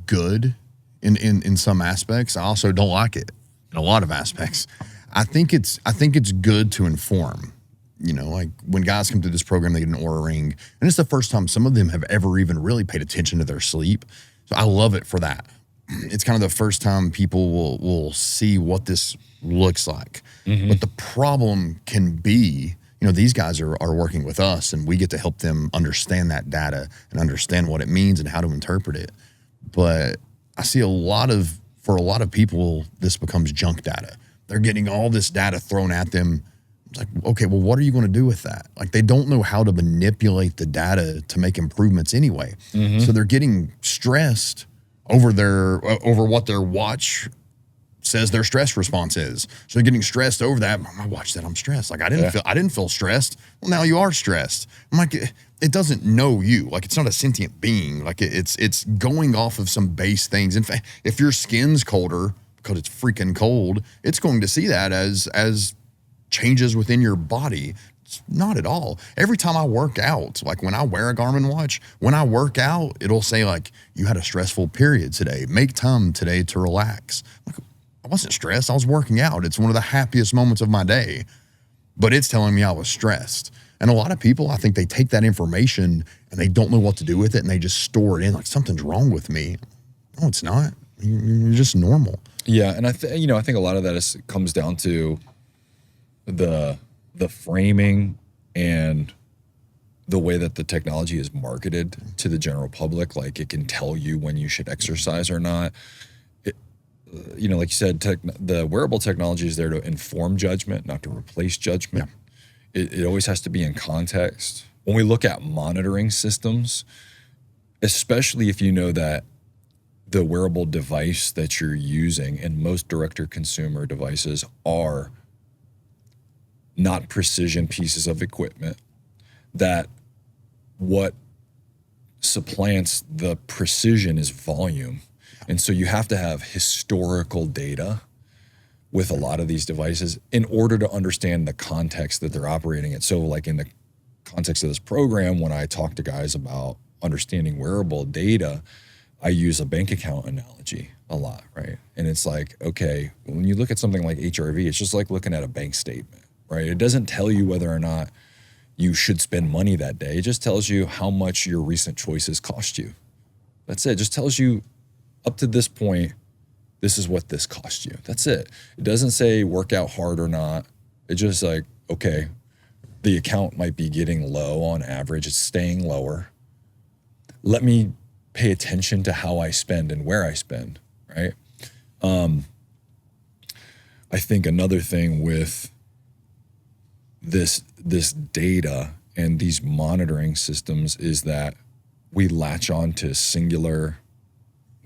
good in some aspects. I also don't like it in a lot of aspects. I think it's good to inform. You know, like when guys come through this program, they get an Oura Ring, and it's the first time some of them have ever even really paid attention to their sleep. So I love it for that. It's kind of the first time people will see what this looks like. But the problem can be, you know, these guys are working with us, and we get to help them understand that data and understand what it means and how to interpret it. But I see for a lot of people, this becomes junk data. They're getting all this data thrown at them. It's like, okay, well, what are you going to do with that? Like, they don't know how to manipulate the data to make improvements anyway. So they're getting stressed over what their watch says their stress response is. So they're getting stressed over that. I watched that. I'm stressed. Like I didn't feel stressed. Well, now you are stressed. I'm like, it doesn't know you. Like it's not a sentient being. Like it's going off of some base things. In fact, if your skin's colder because it's freaking cold, it's going to see that as changes within your body. It's not at all. Every time I work out, like when I wear a Garmin watch, when I work out, it'll say like, you had a stressful period today. Make time today to relax. Like, I wasn't stressed. I was working out. It's one of the happiest moments of my day. But it's telling me I was stressed. And a lot of people, I think they take that information and they don't know what to do with it and they just store it in like something's wrong with me. No, it's not. You're just normal. Yeah, and I think a lot of that comes down to the framing and the way that the technology is marketed to the general public. Like it can tell you when you should exercise or not. Like you said, the wearable technology is there to inform judgment, not to replace judgment. Yeah. It always has to be in context. When we look at monitoring systems, especially if you know that the wearable device that you're using, and most direct-to-consumer devices are not precision pieces of equipment, that what supplants the precision is volume. And so you have to have historical data with a lot of these devices in order to understand the context that they're operating in. So like in the context of this program, when I talk to guys about understanding wearable data, I use a bank account analogy a lot, right? And it's like, okay, when you look at something like HRV, it's just like looking at a bank statement, right? It doesn't tell you whether or not you should spend money that day. It just tells you how much your recent choices cost you. That's it. It just tells you up to this point, this is what this cost you. That's it. It doesn't say work out hard or not. It's just like, okay, the account might be getting low on average. It's staying lower. Let me pay attention to how I spend and where I spend, right? I think another thing with this data and these monitoring systems is that we latch on to singular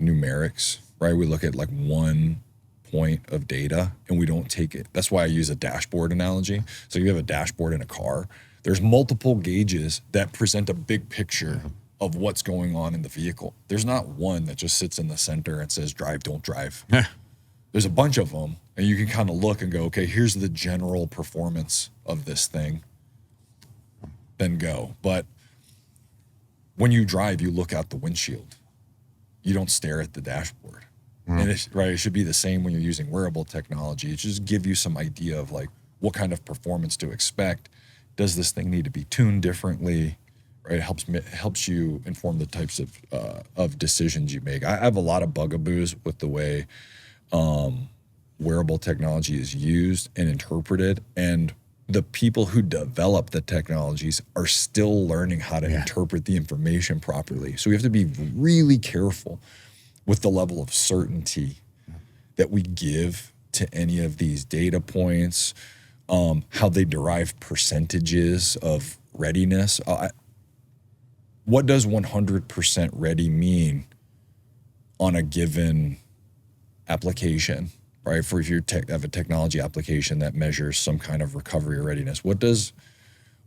numerics, right? We look at like one point of data and we don't take it. That's why I use a dashboard analogy. So you have a dashboard in a car. There's multiple gauges that present a big picture of what's going on in the vehicle. There's not one that just sits in the center and says drive, don't drive. There's a bunch of them and you can kind of look and go, okay, here's the general performance of this thing, then go. But when you drive, you look out the windshield. You don't stare at the dashboard. And it should be the same when you're using wearable technology. It just give you some idea of like what kind of performance to expect. Does this thing need to be tuned differently? Right? It helps you inform the types of decisions you make. I have a lot of bugaboos with the way wearable technology is used and interpreted, and the people who develop the technologies are still learning how to interpret the information properly. So we have to be really careful with the level of certainty that we give to any of these data points, how they derive percentages of readiness. What does 100% ready mean on a given application? Right, for if you have a technology application that measures some kind of recovery or readiness, what does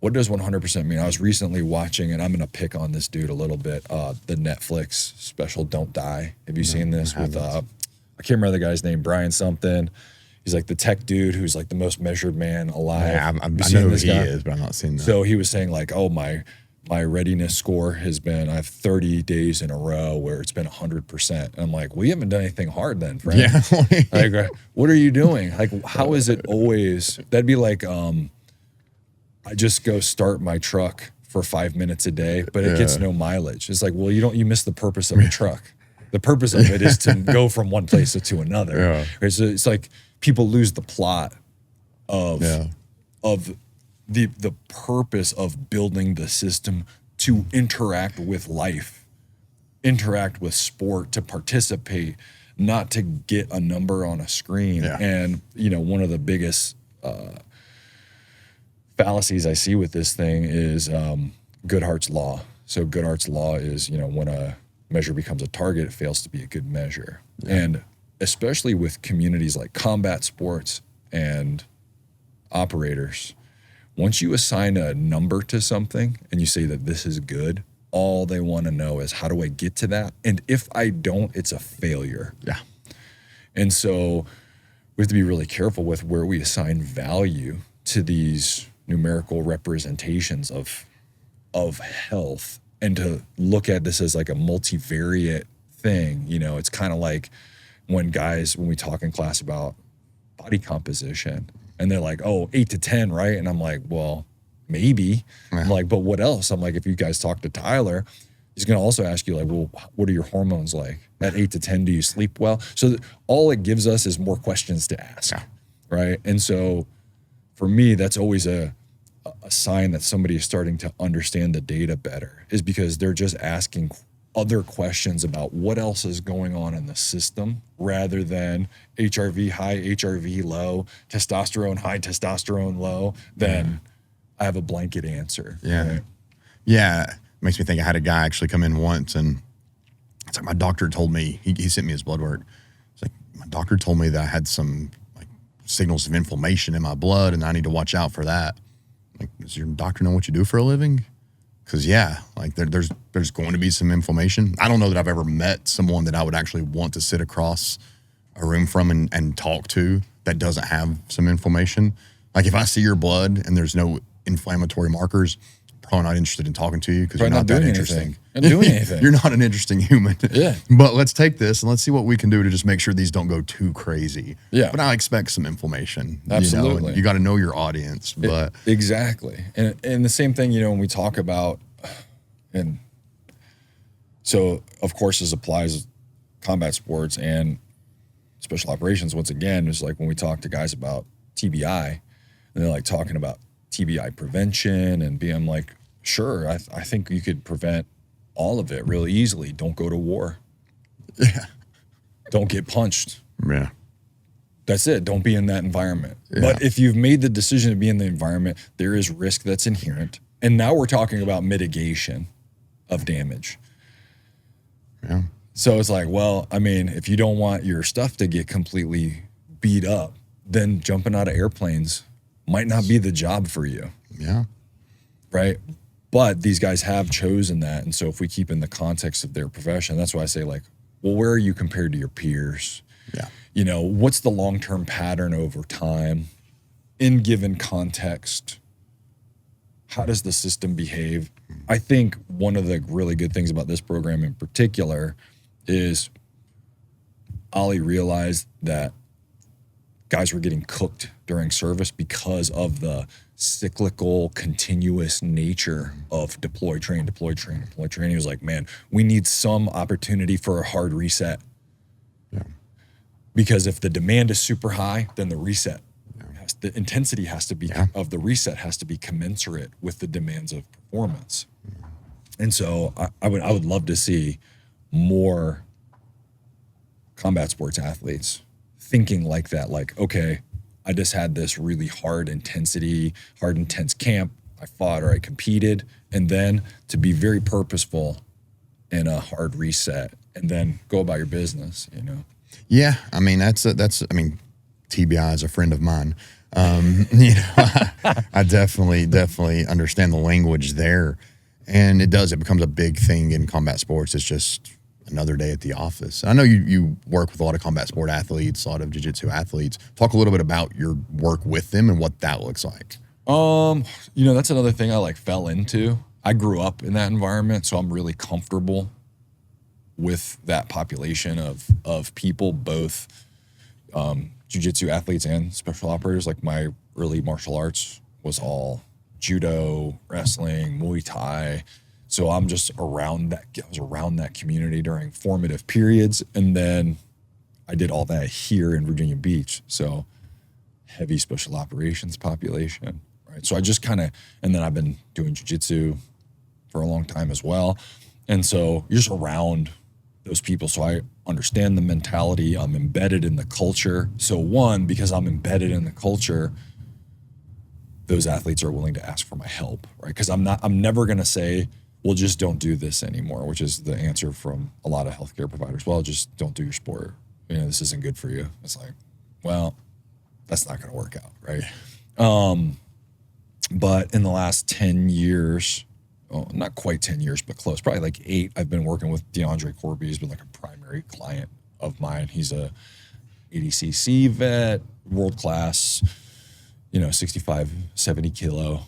100% mean? I was recently watching, and I'm going to pick on this dude a little bit, the Netflix special Don't Die. Have you seen this with, I can't remember the guy's name, Brian something. He's like the tech dude who's like the most measured man alive. Yeah, I know who he is, but I'm not seeing that. So he was saying like, oh, my readiness score has been, I have 30 days in a row where it's been 100%. And I'm like, well, you haven't done anything hard then, friend. Yeah. Like, what are you doing? Like, how is it always, that'd be like, I just go start my truck for 5 minutes a day, but it gets no mileage. It's like, well, you miss the purpose of a truck. The purpose of it is to go from one place to another. Yeah. Right? So it's like people lose the plot of the purpose of building the system to interact with life, interact with sport, to participate, not to get a number on a screen. Yeah. And, one of the biggest fallacies I see with this thing is Goodhart's law. So Goodhart's law is, when a measure becomes a target, it fails to be a good measure. Yeah. And especially with communities like combat sports and operators, once you assign a number to something and you say that this is good, all they want to know is, how do I get to that? And if I don't, it's a failure. Yeah. And so we have to be really careful with where we assign value to these numerical representations of health, and to look at this as like a multivariate thing. You know, it's kind of like when we talk in class about body composition, and they're like, oh, 8 to 10, right? And I'm like, well, maybe. I'm like, but what else? I'm like, if you guys talk to Tyler, he's going to also ask you, like, well, what are your hormones like? At 8 to 10, do you sleep well? So all it gives us is more questions to ask, right? And so for me, that's always a sign that somebody is starting to understand the data better, is because they're just asking other questions about what else is going on in the system, rather than HRV high, HRV low, testosterone high, testosterone low. Then I have a blanket answer. Yeah. Right? Yeah. It makes me think I had a guy actually come in once, and it's like, my doctor told me, he sent me his blood work. It's like, my doctor told me that I had some like signals of inflammation in my blood, and I need to watch out for that. Like, does your doctor know what you do for a living? Because like there's going to be some inflammation. I don't know that I've ever met someone that I would actually want to sit across a room from and talk to that doesn't have some inflammation. Like, if I see your blood and there's no inflammatory markers, probably not interested in talking to you, because you're not that interesting. Not doing anything. You're not an interesting human. Yeah. But let's take this and let's see what we can do to just make sure these don't go too crazy. Yeah. But I expect some inflammation. Absolutely. You got to know your audience. But exactly. And the same thing, when we talk about, and so of course this applies combat sports and special operations. Once again, it's like when we talk to guys about TBI, and they're like talking about TBI prevention, and I'm like, sure, I think you could prevent all of it really easily. Don't go to war. Yeah. Don't get punched. Yeah. That's it. Don't be in that environment. Yeah. But if you've made the decision to be in the environment, there is risk that's inherent. And now we're talking about mitigation of damage. Yeah. So it's like, well, I mean, if you don't want your stuff to get completely beat up, then jumping out of airplanes might not be the job for you. Yeah. Right? But these guys have chosen that. And so if we keep in the context of their profession, that's why I say, like, well, where are you compared to your peers? Yeah. What's the long-term pattern over time in given context? How does the system behave? I think one of the really good things about this program in particular is Ollie realized that guys were getting cooked during service because of the cyclical, continuous nature of deploy, train, deploy, train, deploy, train. He was like, man, we need some opportunity for a hard reset. Yeah. Because if the demand is super high, then the reset, the intensity has to be of the reset has to be commensurate with the demands of performance. And so I would love to see more combat sports athletes thinking like that. Like, okay, I just had this really intense camp. I fought or I competed, and then to be very purposeful in a hard reset, and then go about your business. Yeah. I mean, TBI is a friend of mine. I definitely understand the language there. And it becomes a big thing in combat sports. It's just another day at the office. I know you work with a lot of combat sport athletes, a lot of jiu-jitsu athletes. Talk a little bit about your work with them and what that looks like. That's another thing I fell into. I grew up in that environment, so I'm really comfortable with that population of people, both jiu-jitsu athletes and special operators. Like, my early martial arts was all judo, wrestling, Muay Thai. So I'm just around that. I was around that community during formative periods. And then I did all that here in Virginia Beach. So heavy special operations population, right? So I just and then I've been doing jiu-jitsu for a long time as well. And so you're just around those people. So I understand the mentality. I'm embedded in the culture. So because I'm embedded in the culture, those athletes are willing to ask for my help, right? Because I'm never going to say, well, just don't do this anymore, which is the answer from a lot of healthcare providers. Well, just don't do your sport. this isn't good for you. It's like, well, that's not going to work out, right? But in the last 10 years, not quite 10 years, but close, probably like 8, I've been working with DeAndre Corby. He's been like a primary client of mine. He's a ADCC vet, world-class, 65, 70 kilo,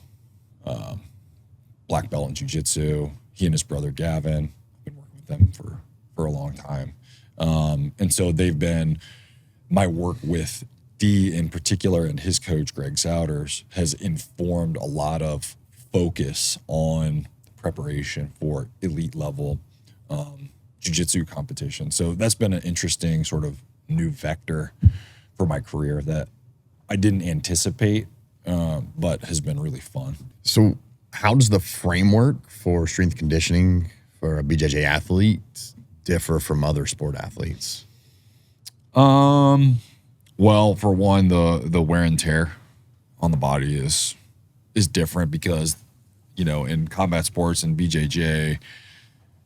black belt in jiu-jitsu. He and his brother Gavin, I've been working with them for a long time. And so they've been, my work with D in particular and his coach, Greg Souders, has informed a lot of focus on preparation for elite level jiu-jitsu competition. So that's been an interesting sort of new vector for my career that I didn't anticipate, but has been really fun. So how does the framework for strength conditioning for a BJJ athlete differ from other sport athletes? Well, for one, the wear and tear on the body is different because, in combat sports and BJJ,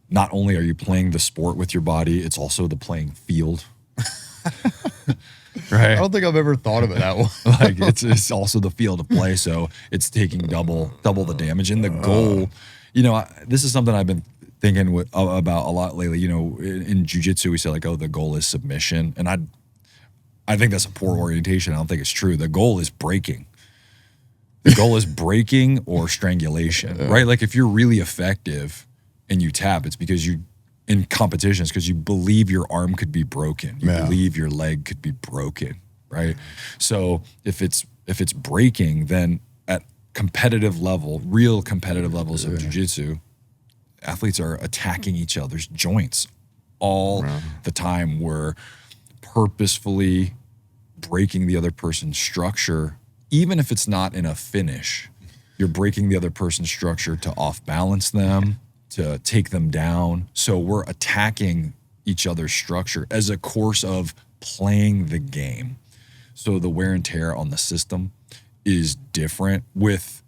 not only are you playing the sport with your body, it's also the playing field. Right? I don't think I've ever thought of it that way. Like it's also the field of play, so it's taking double the damage. And the goal, this is something I've been thinking about a lot lately. In jiu-jitsu, we say like, oh, the goal is submission, and I think that's a poor orientation. I don't think it's true. The goal is breaking. The goal is breaking or strangulation, right? Like if you're really effective and you tap, it's because in competitions, because you believe your arm could be broken. You believe your leg could be broken, right? So if it's breaking, then at competitive level, real competitive levels of jiu-jitsu, athletes are attacking each other's joints all the time. We're purposefully breaking the other person's structure, even if it's not in a finish. You're breaking the other person's structure to off-balance them, to take them down. So we're attacking each other's structure as a course of playing the game. So the wear and tear on the system is different with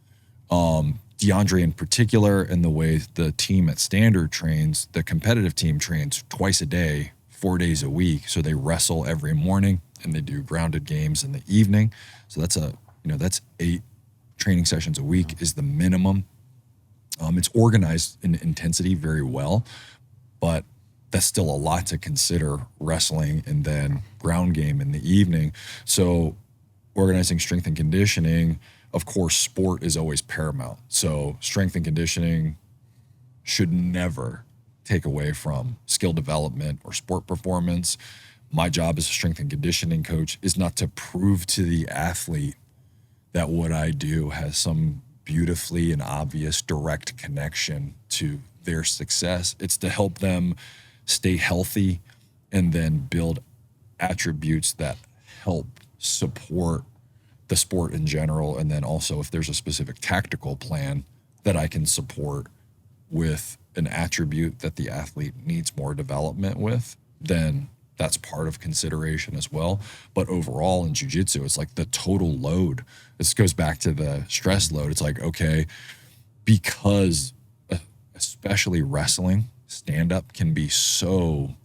DeAndre in particular, and the way the team at Standard trains. The competitive team trains twice a day, 4 days a week. So they wrestle every morning and they do grounded games in the evening. So that's that's 8 training sessions a week is the minimum. It's organized in intensity very well, but that's still a lot to consider, wrestling and then ground game in the evening. So organizing strength and conditioning, of course, sport is always paramount. So strength and conditioning should never take away from skill development or sport performance. My job as a strength and conditioning coach is not to prove to the athlete that what I do has some beautifully and obvious direct connection to their success. It's to help them stay healthy and then build attributes that help support the sport in general. And then also if there's a specific tactical plan that I can support with an attribute that the athlete needs more development with, then that's part of consideration as well. But overall in jiu-jitsu, it's like the total load. This goes back to the stress load. It's like, okay, because especially wrestling, stand-up can be so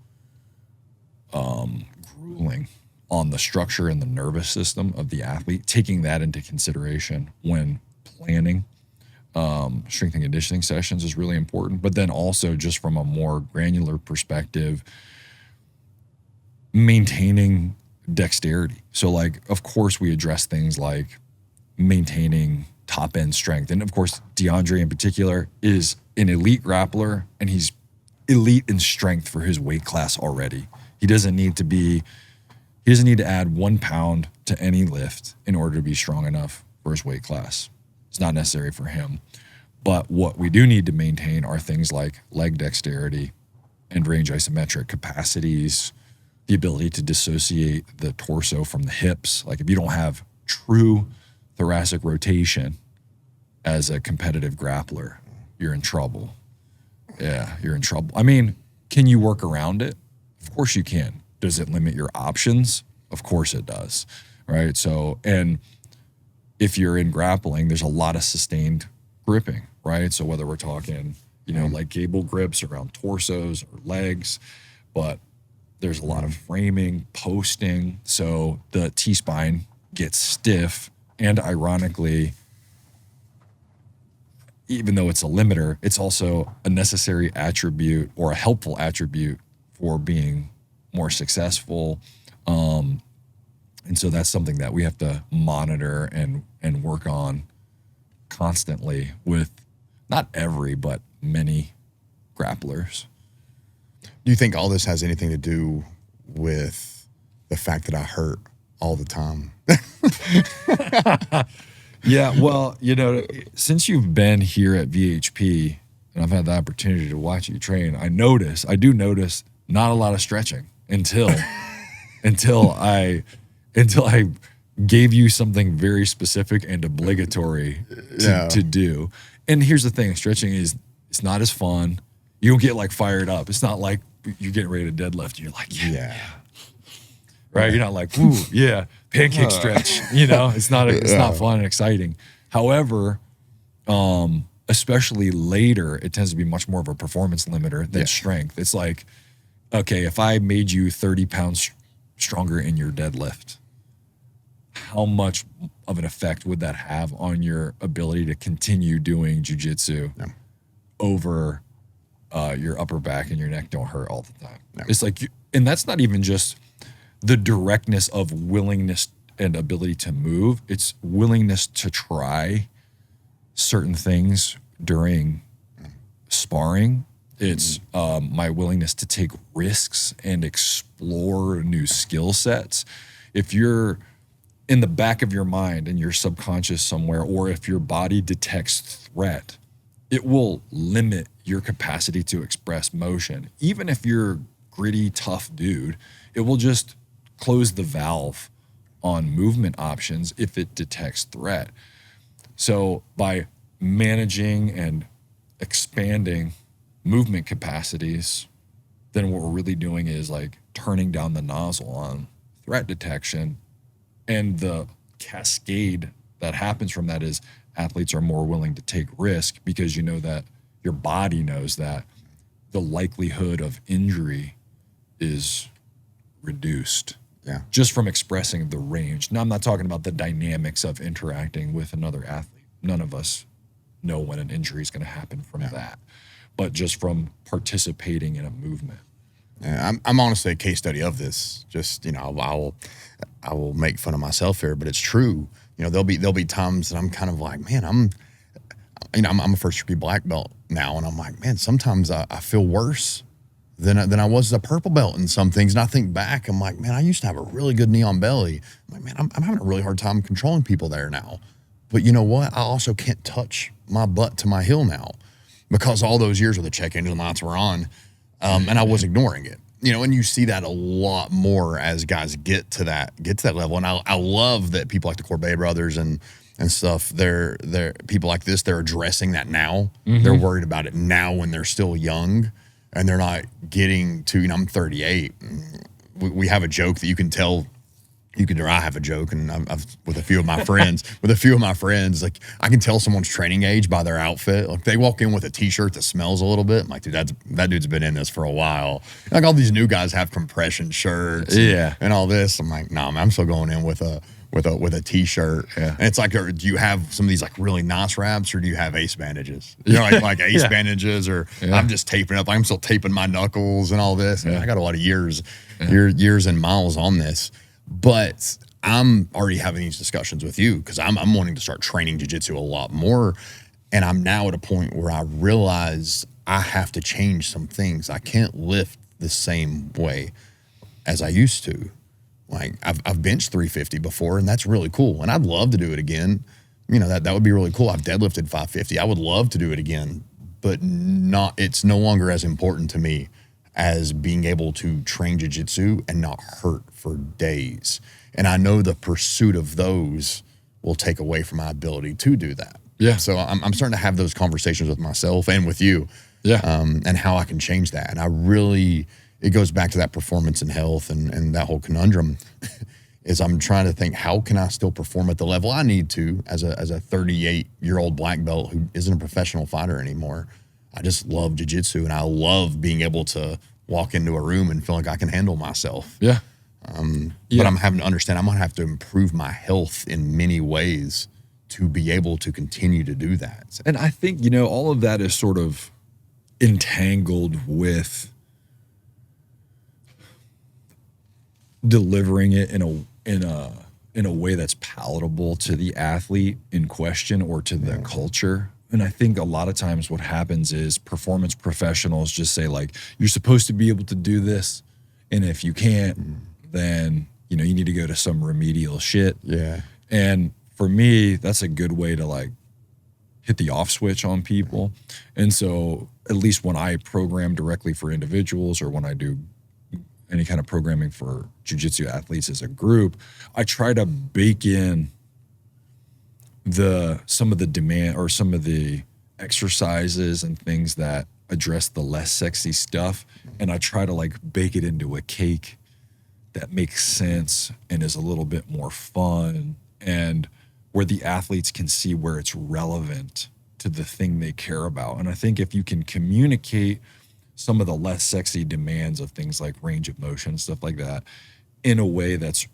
grueling on the structure and the nervous system of the athlete. Taking that into consideration when planning strength and conditioning sessions is really important. But then also just from a more granular perspective, maintaining dexterity. So like, of course, we address things like maintaining top end strength. And of course, DeAndre in particular is an elite grappler, and he's elite in strength for his weight class already. He doesn't need to add 1 pound to any lift in order to be strong enough for his weight class. It's not necessary for him. But what we do need to maintain are things like leg dexterity and range isometric capacities, the ability to dissociate the torso from the hips. Like if you don't have true thoracic rotation as a competitive grappler, you're in trouble. Yeah, you're in trouble. I mean, can you work around it? Of course you can. Does it limit your options? Of course it does, right? So, and if you're in grappling, there's a lot of sustained gripping, right? So whether we're talking, like gable grips around torsos or legs, but There's a lot of framing, posting. So the T-spine gets stiff. And ironically, even though it's a limiter, it's also a necessary attribute or a helpful attribute for being more successful. And so that's something that we have to monitor and work on constantly with not every, but many grapplers. Do you think all this has anything to do with the fact that I hurt all the time? Yeah, well, since you've been here at VHP and I've had the opportunity to watch you train, I do notice not a lot of stretching until I gave you something very specific and obligatory to do. And here's the thing, stretching it's not as fun. You don't get like fired up. It's not like you're getting ready to deadlift and you're like, yeah. Right? You're not like, ooh, yeah, pancake stretch. It's not fun and exciting. However, especially later, it tends to be much more of a performance limiter than strength. It's like, okay, if I made you 30 pounds stronger in your deadlift, how much of an effect would that have on your ability to continue doing jujitsu over your upper back and your neck don't hurt all the time? It's like, and that's not even just the directness of willingness and ability to move. It's willingness to try certain things during sparring. It's my willingness to take risks and explore new skill sets. If you're in the back of your mind and your subconscious somewhere, or if your body detects threat, it will limit your capacity to express motion. Even if you're a gritty, tough dude, it will just close the valve on movement options if it detects threat. So by managing and expanding movement capacities, then what we're really doing is like turning down the nozzle on threat detection. And the cascade that happens from that is athletes are more willing to take risk because you know that your body knows that the likelihood of injury is reduced just from expressing the range. Now, I'm not talking about the dynamics of interacting with another athlete. None of us know when an injury is going to happen from that, but just from participating in a movement. Yeah, I'm honestly a case study of this. Just, I will make fun of myself here, but it's true. There'll be times that I'm kind of like, man, I'm a first degree black belt now, and I'm like, man, sometimes I feel worse than I was as a purple belt in some things. And I think back, I'm like, man, I used to have a really good knee on belly. I'm like, man, I'm having a really hard time controlling people there now. But you know what? I also can't touch my butt to my heel now because all those years where the check engine lights were on, and I was ignoring it. And you see that a lot more as guys get to that level. And I love that people like the Corbet brothers and stuff, they're people like this, they're addressing that now. Mm-hmm. They're worried about it now when they're still young and they're not getting to, I'm 38. We have a joke that you can tell, or I have a joke, and I've with a few of my friends, like I can tell someone's training age by their outfit. Like they walk in with a t-shirt that smells a little bit. I'm like, dude, that dude's been in this for a while. Like all these new guys have compression shirts and all this. I'm like, nah, man, I'm still going in with a t-shirt. Yeah. And it's like, do you have some of these like really nice wraps, or do you have ace bandages? Like ace bandages, or I'm just taping up. I'm still taping my knuckles and all this. I got a lot of years and miles on this. But I'm already having these discussions with you because I'm wanting to start training jiu-jitsu a lot more. And I'm now at a point where I realize I have to change some things. I can't lift the same way as I used to. Like I've benched 350 before, and that's really cool. And I'd love to do it again. That would be really cool. I've deadlifted 550. I would love to do it again, but it's no longer as important to me as being able to train jiu-jitsu and not hurt for days. And I know the pursuit of those will take away from my ability to do that. Yeah. So I'm starting to have those conversations with myself and with you. Yeah. And how I can change that. And it goes back to that performance and health and that whole conundrum is I'm trying to think, how can I still perform at the level I need to as a 38-year-old black belt who isn't a professional fighter anymore? I just love jiu-jitsu, and I love being able to walk into a room and feel like I can handle myself. Yeah. But I'm having to understand I'm going to have to improve my health in many ways to be able to continue to do that. And I think, all of that is sort of entangled with delivering it in a way that's palatable to the athlete in question or to the culture. And I think a lot of times what happens is performance professionals just say, like, you're supposed to be able to do this, and if you can't, then you need to go to some remedial shit. Yeah. And for me, that's a good way to like hit the off switch on people. And so at least when I program directly for individuals, or when I do any kind of programming for jiu-jitsu athletes as a group, I try to bake in some of the demand or some of the exercises and things that address the less sexy stuff. And I try to like bake it into a cake that makes sense and is a little bit more fun, and where the athletes can see where it's relevant to the thing they care about. And I think if you can communicate some of the less sexy demands of things like range of motion, stuff like that, in a way that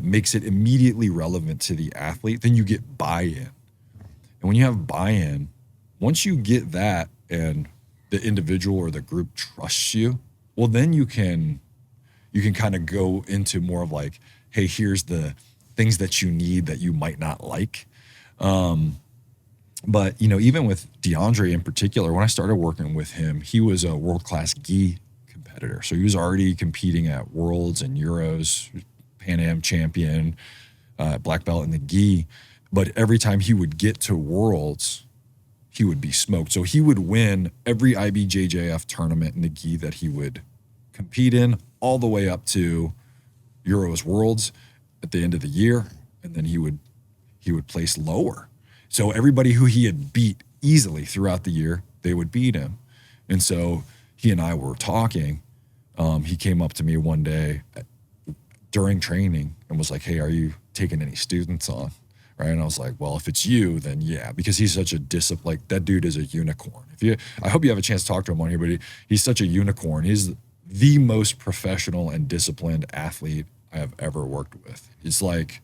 makes it immediately relevant to the athlete, then you get buy-in. And when you have buy-in, once you get that and the individual or the group trusts you, well, then you can kind of go into more of like, hey, here's the things that you need that you might not like. But, even with DeAndre in particular, when I started working with him, he was a world-class gi competitor. So he was already competing at Worlds and Euros, Pan Am champion, black belt in the gi. But every time he would get to Worlds, he would be smoked. So he would win every IBJJF tournament in the gi that he would compete in, all the way up to Euros, Worlds at the end of the year. And then he would place lower. So everybody who he had beat easily throughout the year, they would beat him. And so he and I were talking. He came up to me one day during training and was like, hey, are you taking any students on? Right. And I was like, well, if it's you, then yeah, because he's such a like that dude is a unicorn. I hope you have a chance to talk to him on here, but he's such a unicorn. He's the most professional and disciplined athlete I have ever worked with. It's like,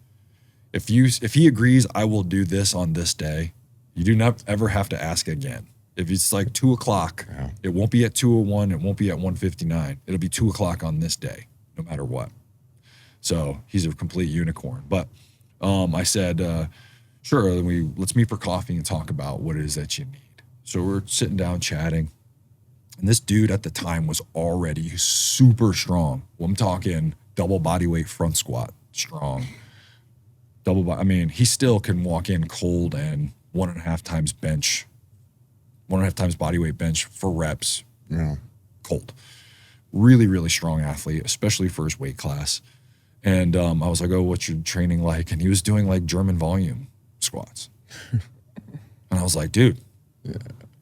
if he agrees, I will do this on this day, you do not ever have to ask again. If it's like 2:00, it won't be at 2:01, it won't be at 1:59. It'll be 2:00 on this day, no matter what. So he's a complete unicorn. But I said, sure, let's meet for coffee and talk about what it is that you need. So we're sitting down chatting. And this dude at the time was already super strong. Well, I'm talking double body weight front squat strong. He still can walk in cold and 1.5 times bench, 1.5 times body weight bench for reps. Yeah. Cold. Really, really strong athlete, especially for his weight class. And I was like, oh, what's your training like? And he was doing like German volume squats. And I was like, dude,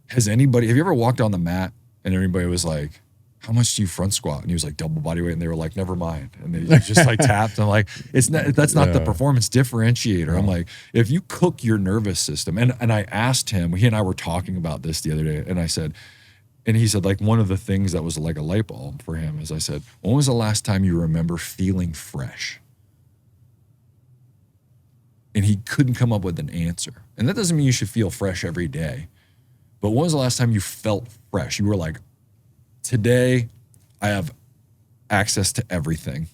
have you ever walked on the mat and everybody was like, how much do you front squat? And he was like, double body weight. And they were like, never mind. And they just like tapped. I'm like, that's not the performance differentiator. I'm like, if you cook your nervous system, and I asked him, he and I were talking about this the other day, and I said, and he said, like, one of the things that was like a light bulb for him is I said, when was the last time you remember feeling fresh? And he couldn't come up with an answer. And that doesn't mean you should feel fresh every day. But when was the last time you felt fresh? You were like, today, I have access to everything.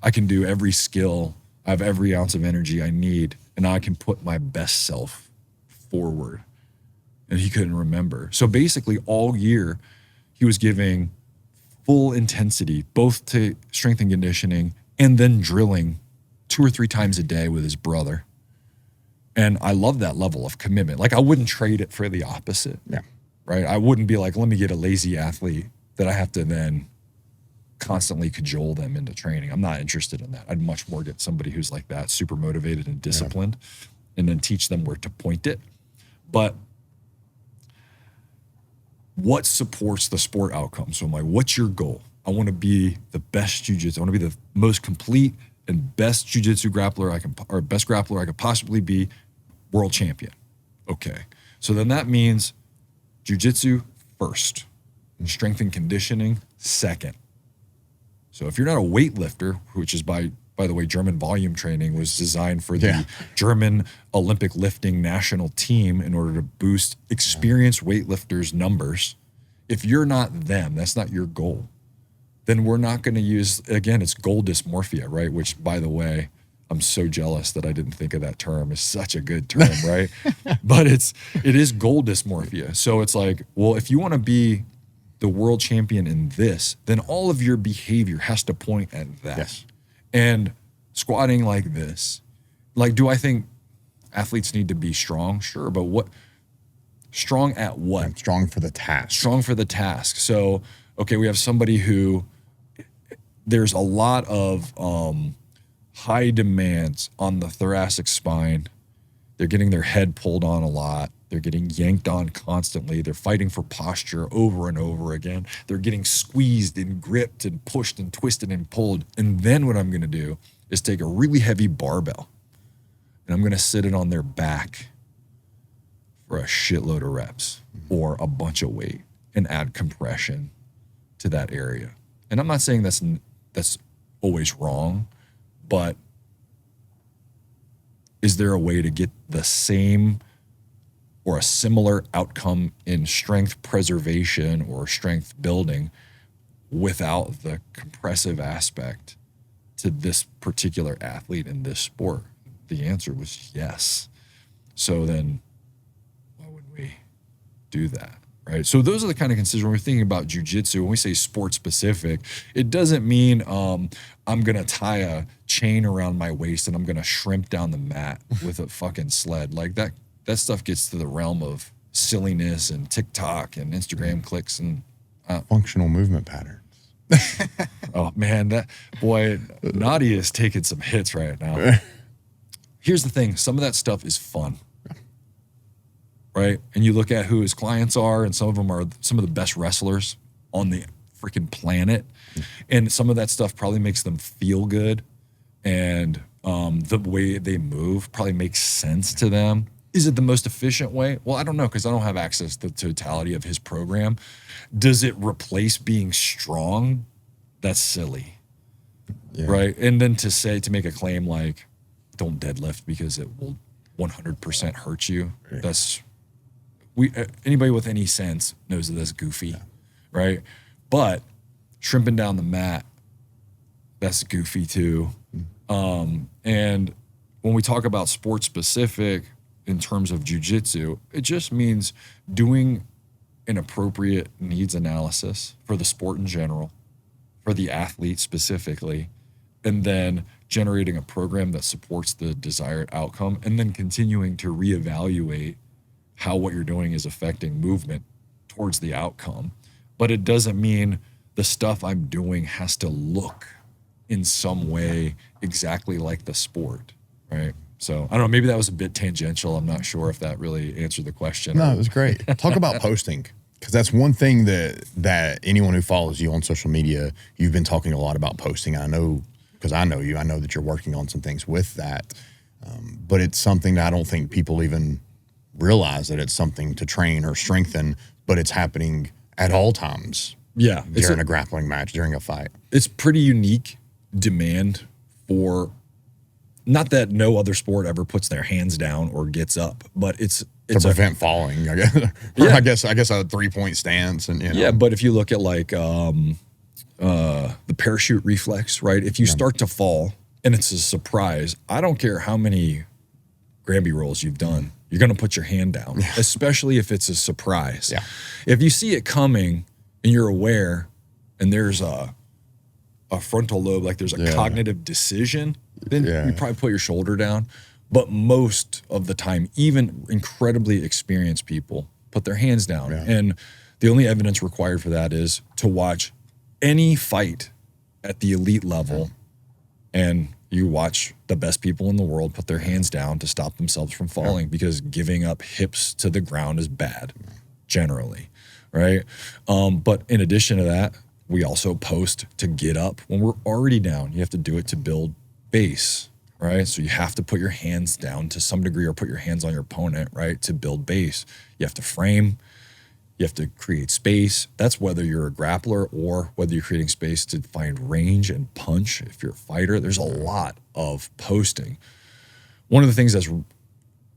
I can do every skill. I have every ounce of energy I need, and I can put my best self forward. And he couldn't remember. So basically, all year, he was giving full intensity, both to strength and conditioning, and then drilling 2 or 3 times a day with his brother. And I love that level of commitment. Like, I wouldn't trade it for the opposite. Yeah. Right? I wouldn't be like, let me get a lazy athlete that I have to then constantly cajole them into training. I'm not interested in that. I'd much more get somebody who's like that, super motivated and disciplined, and then teach them where to point it. But what supports the sport outcome? So I'm like, what's your goal? I want to be the best jiu-jitsu. I want to be the most complete and best jiu-jitsu grappler or best grappler I could possibly be, world champion. Okay. So then that means jiu-jitsu first, strength and conditioning second. So if you're not a weightlifter, which is by the way, German volume training was designed for the German Olympic lifting national team in order to boost experienced weightlifters' numbers. If you're not them, that's not your goal, then we're not going to use, again, it's goal dysmorphia, right? Which, by the way, I'm so jealous that I didn't think of that term. It's such a good term, right? But it is goal dysmorphia. So it's like, well, if you want to be the world champion in this, then all of your behavior has to point at that. Yes. And squatting like this, like, do I think athletes need to be strong? Sure, but what? Strong at what? I'm strong for the task. Strong for the task. So, okay, we have somebody who, there's a lot of high demands on the thoracic spine. They're getting their head pulled on a lot. They're getting yanked on constantly. They're fighting for posture over and over again. They're getting squeezed and gripped and pushed and twisted and pulled. And then what I'm going to do is take a really heavy barbell and I'm going to sit it on their back for a shitload of reps or a bunch of weight and add compression to that area. And I'm not saying that's always wrong, but is there a way to get the same or a similar outcome in strength preservation or strength building without the compressive aspect to this particular athlete in this sport? The answer was yes. So then why would we do that, right? So those are the kind of considerations when we're thinking about jiu-jitsu. When we say sport specific, it doesn't mean I'm going to tie a chain around my waist and I'm going to shrimp down the mat with a fucking sled. Like that stuff gets to the realm of silliness and TikTok and Instagram clicks and functional movement patterns. Oh man, that boy, Nadia is taking some hits right now. Here's the thing, some of that stuff is fun, right? And you look at who his clients are, and some of them are some of the best wrestlers on the freaking planet. And some of that stuff probably makes them feel good. And the way they move probably makes sense to them. Is it the most efficient way? Well, I don't know, because I don't have access to the totality of his program. Does it replace being strong? That's silly, right? And then to make a claim like, don't deadlift because it will 100% hurt you. Right. That's anybody with any sense knows that that's goofy, right? But shrimping down the mat, that's goofy too. And when we talk about sport specific in terms of jiu-jitsu, it just means doing an appropriate needs analysis for the sport in general, for the athlete specifically, and then generating a program that supports the desired outcome, and then continuing to reevaluate how what you're doing is affecting movement towards the outcome. But it doesn't mean the stuff I'm doing has to look in some way exactly like the sport, right? So I don't know, maybe that was a bit tangential. I'm not sure if that really answered the question. No, it was great. Talk about posting, because that's one thing that anyone who follows you on social media, you've been talking a lot about posting. I know, because I know you, I know that you're working on some things with that. But it's something that I don't think people even realize that it's something to train or strengthen, but it's happening at all times. Yeah. During a grappling match, during a fight. It's pretty unique demand for, not that no other sport ever puts their hands down or gets up, but it's to prevent falling, I guess. Yeah. I guess a 3-point stance. And yeah, but if you look at like the parachute reflex, right? If you start to fall and it's a surprise, I don't care how many Granby rolls you've done, you're going to put your hand down, especially if it's a surprise. Yeah. If you see it coming and you're aware and there's a frontal lobe, like there's a cognitive decision, then you probably put your shoulder down. But most of the time, even incredibly experienced people put their hands down. Yeah. And the only evidence required for that is to watch any fight at the elite level, and you watch the best people in the world put their hands down to stop themselves from falling, because giving up hips to the ground is bad, generally, right? But in addition to that, we also post to get up when we're already down. You have to do it to build base, right? So you have to put your hands down to some degree, or put your hands on your opponent, right, to build base. You have to frame. You have to create space. That's whether you're a grappler or whether you're creating space to find range and punch. If you're a fighter, there's a lot of posting. One of the things that's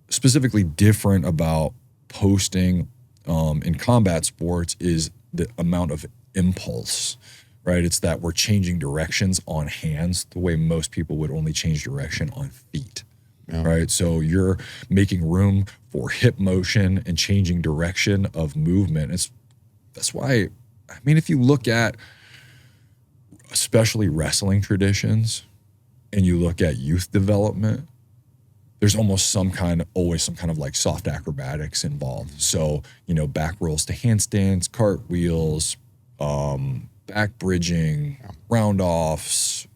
specifically different about posting in combat sports is the amount of impulse, right? It's that we're changing directions on hands the way most people would only change direction on feet, right? So you're making room for hip motion and changing direction of movement. That's why, I mean, if you look at especially wrestling traditions and you look at youth development, there's always some kind of like soft acrobatics involved. So, back rolls to handstands, cartwheels, back bridging, round offs.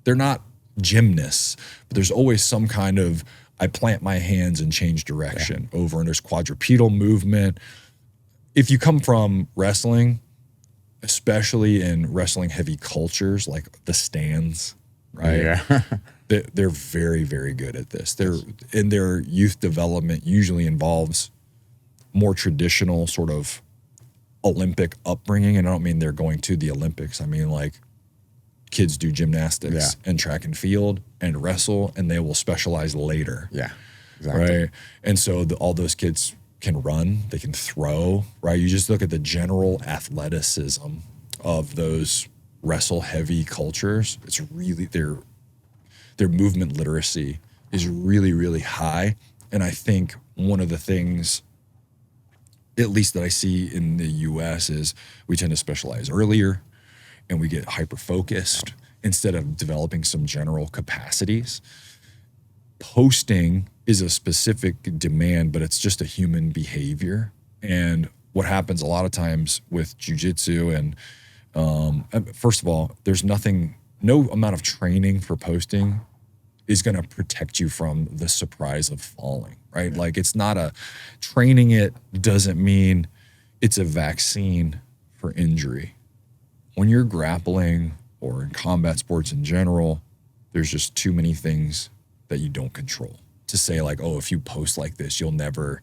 They're not gymnasts, but there's always some kind of, I plant my hands and change direction over, and there's quadrupedal movement. If you come from wrestling, especially in wrestling heavy cultures like the stands, right? Yeah. They're very, very good at this. Their youth development usually involves more traditional sort of Olympic upbringing. And I don't mean they're going to the Olympics. I mean, like, kids do gymnastics and track and field and wrestle, and they will specialize later. Yeah, exactly. Right. And so all those kids can run, they can throw, right? You just look at the general athleticism of those wrestle heavy cultures. It's really, their movement literacy is really, really high. And I think one of the things, at least that I see in the US, is we tend to specialize earlier and we get hyper-focused instead of developing some general capacities. Posting is a specific demand, but it's just a human behavior. And what happens a lot of times with jiu-jitsu, and first of all, there's no amount of training for posting is going to protect you from the surprise of falling, right? Like, it's not training it doesn't mean it's a vaccine for injury. When you're grappling or in combat sports in general, there's just too many things that you don't control. To say like, oh, if you post like this, you'll never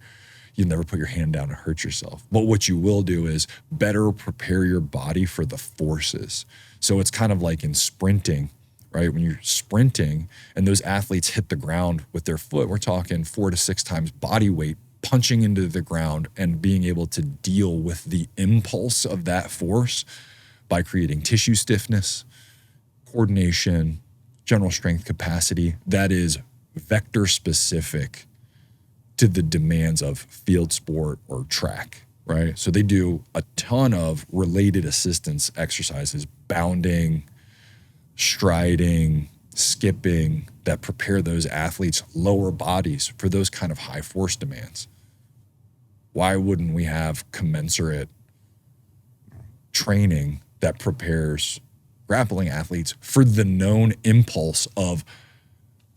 put your hand down and hurt yourself. But what you will do is better prepare your body for the forces. So it's kind of like in sprinting, right? When you're sprinting and those athletes hit the ground with their foot, we're talking 4 to 6 times body weight punching into the ground and being able to deal with the impulse of that force by creating tissue stiffness, coordination, general strength capacity that is vector specific to the demands of field sport or track, right? So they do a ton of related assistance exercises, bounding, striding, skipping, that prepare those athletes' lower bodies for those kind of high force demands. Why wouldn't we have commensurate training that prepares grappling athletes for the known impulse of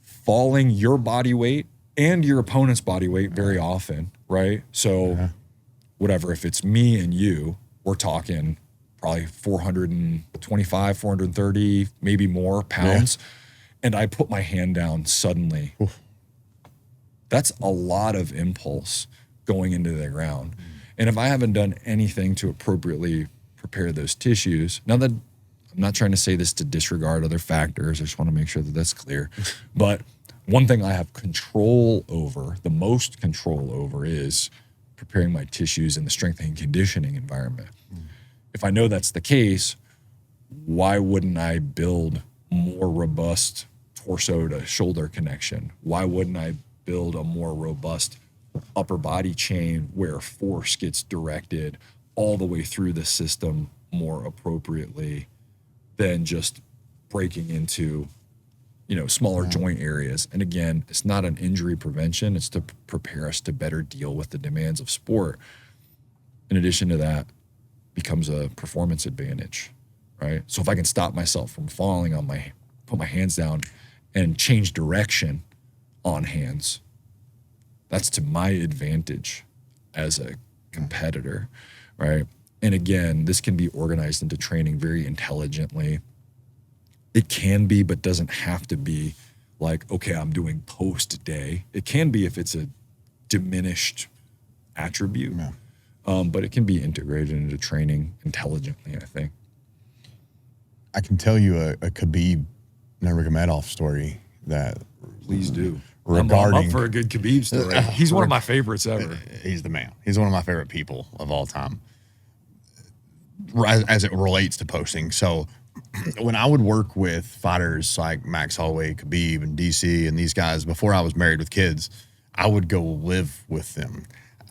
falling your body weight and your opponent's body weight very often, right? So whatever, if it's me and you, we're talking probably 425, 430, maybe more pounds, and I put my hand down suddenly. That's a lot of impulse going into the ground. And if I haven't done anything to appropriately prepare those tissues, now that I'm not trying to say this to disregard other factors, I just want to make sure that that's clear. But one thing I have control over, the most control over, is preparing my tissues in the strength and conditioning environment. If I know that's the case, why wouldn't I build more robust torso to shoulder connection? Why wouldn't I build a more robust upper body chain where force gets directed all the way through the system more appropriately than just breaking into, smaller joint areas? And again, it's not an injury prevention. It's to prepare us to better deal with the demands of sport. In addition to that, becomes a performance advantage, right? So if I can stop myself from falling put my hands down and change direction on hands, that's to my advantage as a competitor, right? And again, this can be organized into training very intelligently. It can be, but doesn't have to be like, okay, I'm doing post day. It can be if it's a diminished attribute. but it can be integrated into training intelligently, I think. I can tell you a Khabib Nurmagomedov story that Please do. regarding I'm up for a good Khabib story. He's one of my favorites ever. he's the man. He's one of my favorite people of all time as it relates to posting. So when I would work with fighters like Max Holloway, Khabib, and DC, and these guys before I was married with kids, I would go live with them.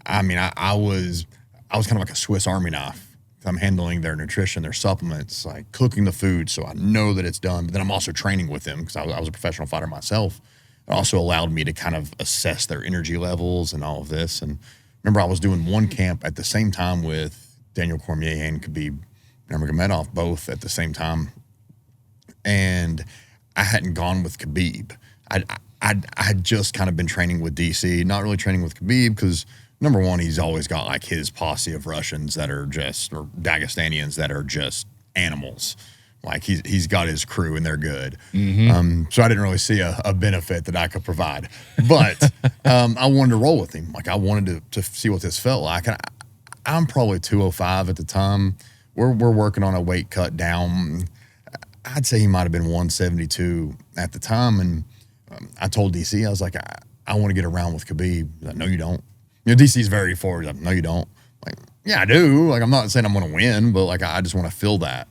I mean, I was kind of like a Swiss Army knife. I'm handling their nutrition, their supplements, like cooking the food, so I know that it's done. But then I'm also training with them because I was a professional fighter myself. It also allowed me to kind of assess their energy levels and all of this. And remember, I was doing one camp at the same time with Daniel Cormier and Khabib Nurmagomedov, both at the same time. And I hadn't gone with Khabib. I had just kind of been training with DC, not really training with Khabib because, number one, he's always got like his posse of Russians that are just, or Dagestanians that are just animals. Like he's got his crew and they're good. So I didn't really see a benefit that I could provide. But I wanted to roll with him. Like I wanted to see what this felt like. And I'm probably 205 at the time. We're working on a weight cut down. I'd say he might have been 172 at the time. And I told DC, I was like, I want to get around with Khabib. He's like, no, you don't. You know, DC's very forward. He's like, no, you don't. Like, yeah, I do. Like, I'm not saying I'm going to win, but like, I just want to feel that.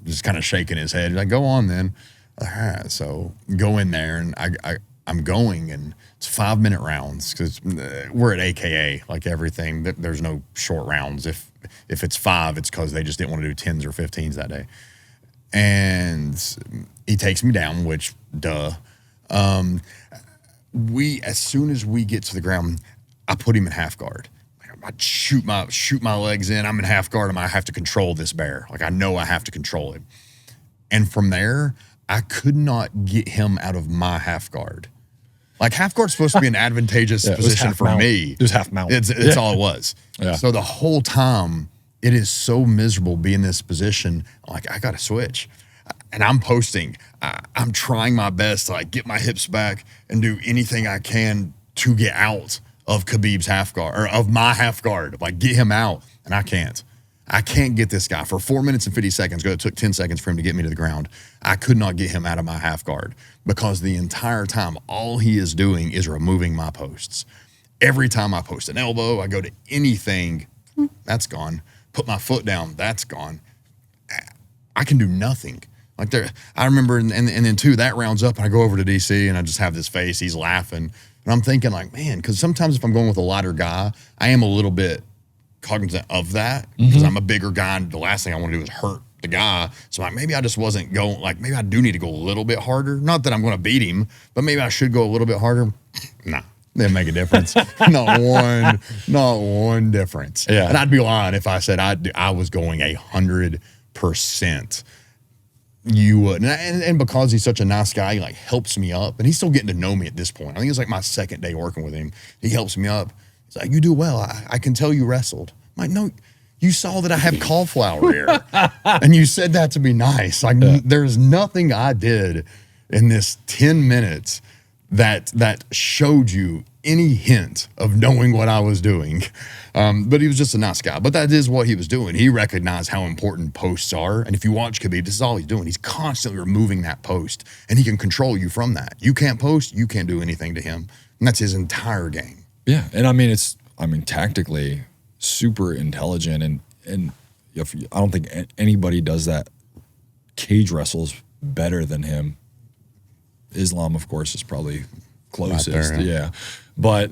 Just kind of shaking his head. He's like, go on then. All right, so go in there, and I'm going, and it's 5-minute rounds because we're at AKA, like everything. There's no short rounds. If it's 5, it's because they just didn't want to do 10s or 15s that day. And he takes me down, which, duh. As soon as we get to the ground, I put him in half guard. I shoot my legs in. I'm in half guard. I have to control this bear. Like I know I have to control him. And from there, I could not get him out of my half guard. Like half guard's supposed to be an advantageous position for mount. me. Just half mount. It's all it was. Yeah. So the whole time, it is so miserable being in this position. Like I got to switch. And I'm posting. I'm trying my best to like get my hips back and do anything I can to get out of Khabib's half guard, or of my half guard, like get him out. And I can't get this guy for 4 minutes and 50 seconds. It took 10 seconds for him to get me to the ground. I could not get him out of my half guard because the entire time, all he is doing is removing my posts. Every time I post an elbow, I go to anything, that's gone. Put my foot down, that's gone. I can do nothing. Like there, I remember, and then too, that rounds up, and I go over to DC, and I just have this face. He's laughing, and I'm thinking like, man, because sometimes if I'm going with a lighter guy, I am a little bit cognizant of that because I'm a bigger guy, and the last thing I want to do is hurt the guy. So like maybe I just wasn't going. Like maybe I do need to go a little bit harder. Not that I'm going to beat him, but maybe I should go a little bit harder. Nah, didn't make a difference. not one difference. Yeah, and I'd be lying if I said I was going 100%. You would, and because he's such a nice guy, he like helps me up, and he's still getting to know me at this point. I think it's like my second day working with him. He helps me up. He's like, "You do well. I can tell you wrestled." I'm like, "No, you saw that I have cauliflower here, and you said that to be nice. Like, there's nothing I did in this 10 minutes that showed you any hint of knowing what I was doing." But he was just a nice guy. But that is what he was doing. He recognized how important posts are. And if you watch Khabib, this is all he's doing. He's constantly removing that post, and he can control you from that. You can't post, you can't do anything to him. And that's his entire game. Yeah. And I mean, tactically super intelligent. And I don't think anybody does that. Cage wrestles better than him. Islam, of course, is probably closest. Yeah. But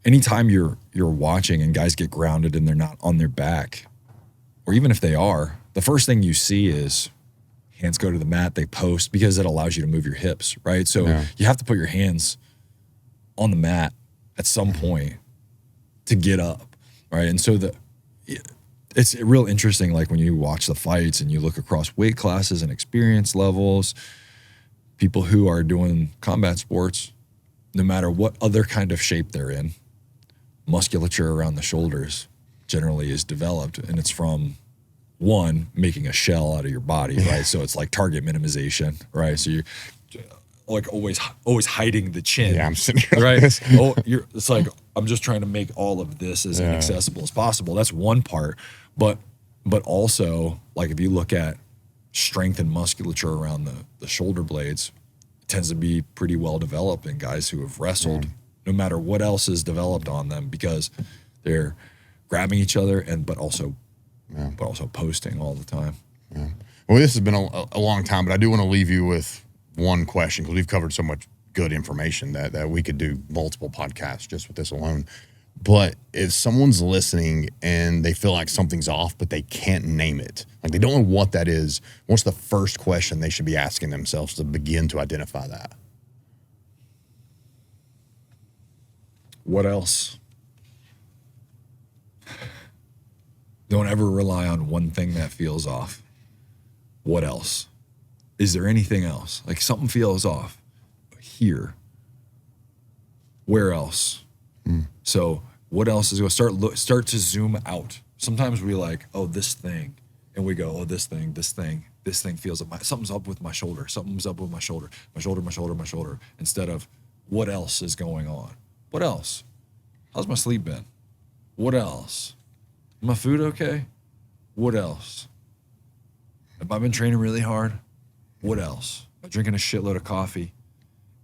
anytime you're watching and guys get grounded and they're not on their back, or even if they are, the first thing you see is hands go to the mat, they post, because it allows you to move your hips, right? So you have to put your hands on the mat at some point to get up, right? And so it's real interesting, like when you watch the fights and you look across weight classes and experience levels, people who are doing combat sports, no matter what other kind of shape they're in, musculature around the shoulders generally is developed, and it's from making a shell out of your body, right? So it's like target minimization, right? So always hiding the chin. Yeah, I'm sitting here right. like this. It's like, I'm just trying to make all of this as inaccessible as possible. That's one part. But also, like, if you look at strength and musculature around the shoulder blades, it tends to be pretty well developed in guys who have wrestled, no matter what else is developed on them, because they're grabbing each other but also posting all the time. Yeah. Well, this has been a long time, but I do want to leave you with one question, because we've covered so much good information that we could do multiple podcasts just with this alone. But if someone's listening and they feel like something's off, but they can't name it, like they don't know what that is, what's the first question they should be asking themselves to begin to identify that? What else? Don't ever rely on one thing that feels off. What else? Is there anything else? Like, something feels off here. Where else? So what else is going to start to zoom out? Sometimes we like, oh, this thing, and we go, oh, this thing feels up. Something's up with my shoulder. Something's up with my shoulder. My shoulder. Instead of what else is going on? What else? How's my sleep been? What else? My food okay? What else? Have I been training really hard? What else? Am I drinking a shitload of coffee?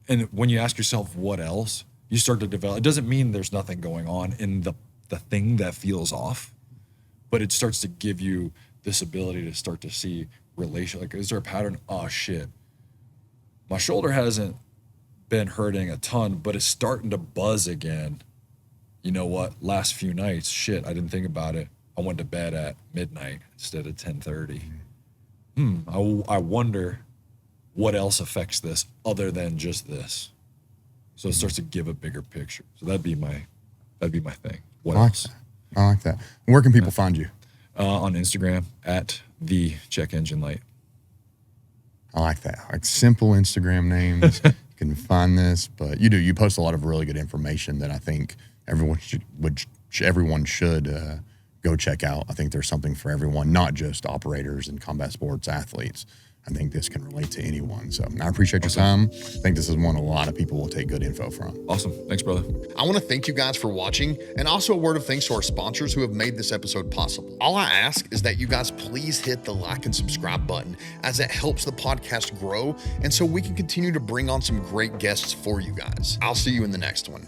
And when you ask yourself what else, you start to develop. It doesn't mean there's nothing going on in the thing that feels off, but it starts to give you this ability to start to see relation. Like, is there a pattern? Oh shit, my shoulder hasn't been hurting a ton, but it's starting to buzz again. You know what? Last few nights, shit, I didn't think about it. I went to bed at midnight instead of 10:30. I wonder what else affects this other than just this. So it starts to give a bigger picture. So that'd be my thing. What else? I like that. Where can people find you? On Instagram at the Check Engine Light. I like that. Like, simple Instagram names. You can find this, but you post a lot of really good information that I think everyone should go check out. I think there's something for everyone, not just operators and combat sports athletes. I think this can relate to anyone. So I appreciate your time. I think this is one a lot of people will take good info from. Awesome. Thanks, brother. I want to thank you guys for watching, and also a word of thanks to our sponsors who have made this episode possible. All I ask is that you guys please hit the like and subscribe button, as it helps the podcast grow, and so we can continue to bring on some great guests for you guys. I'll see you in the next one.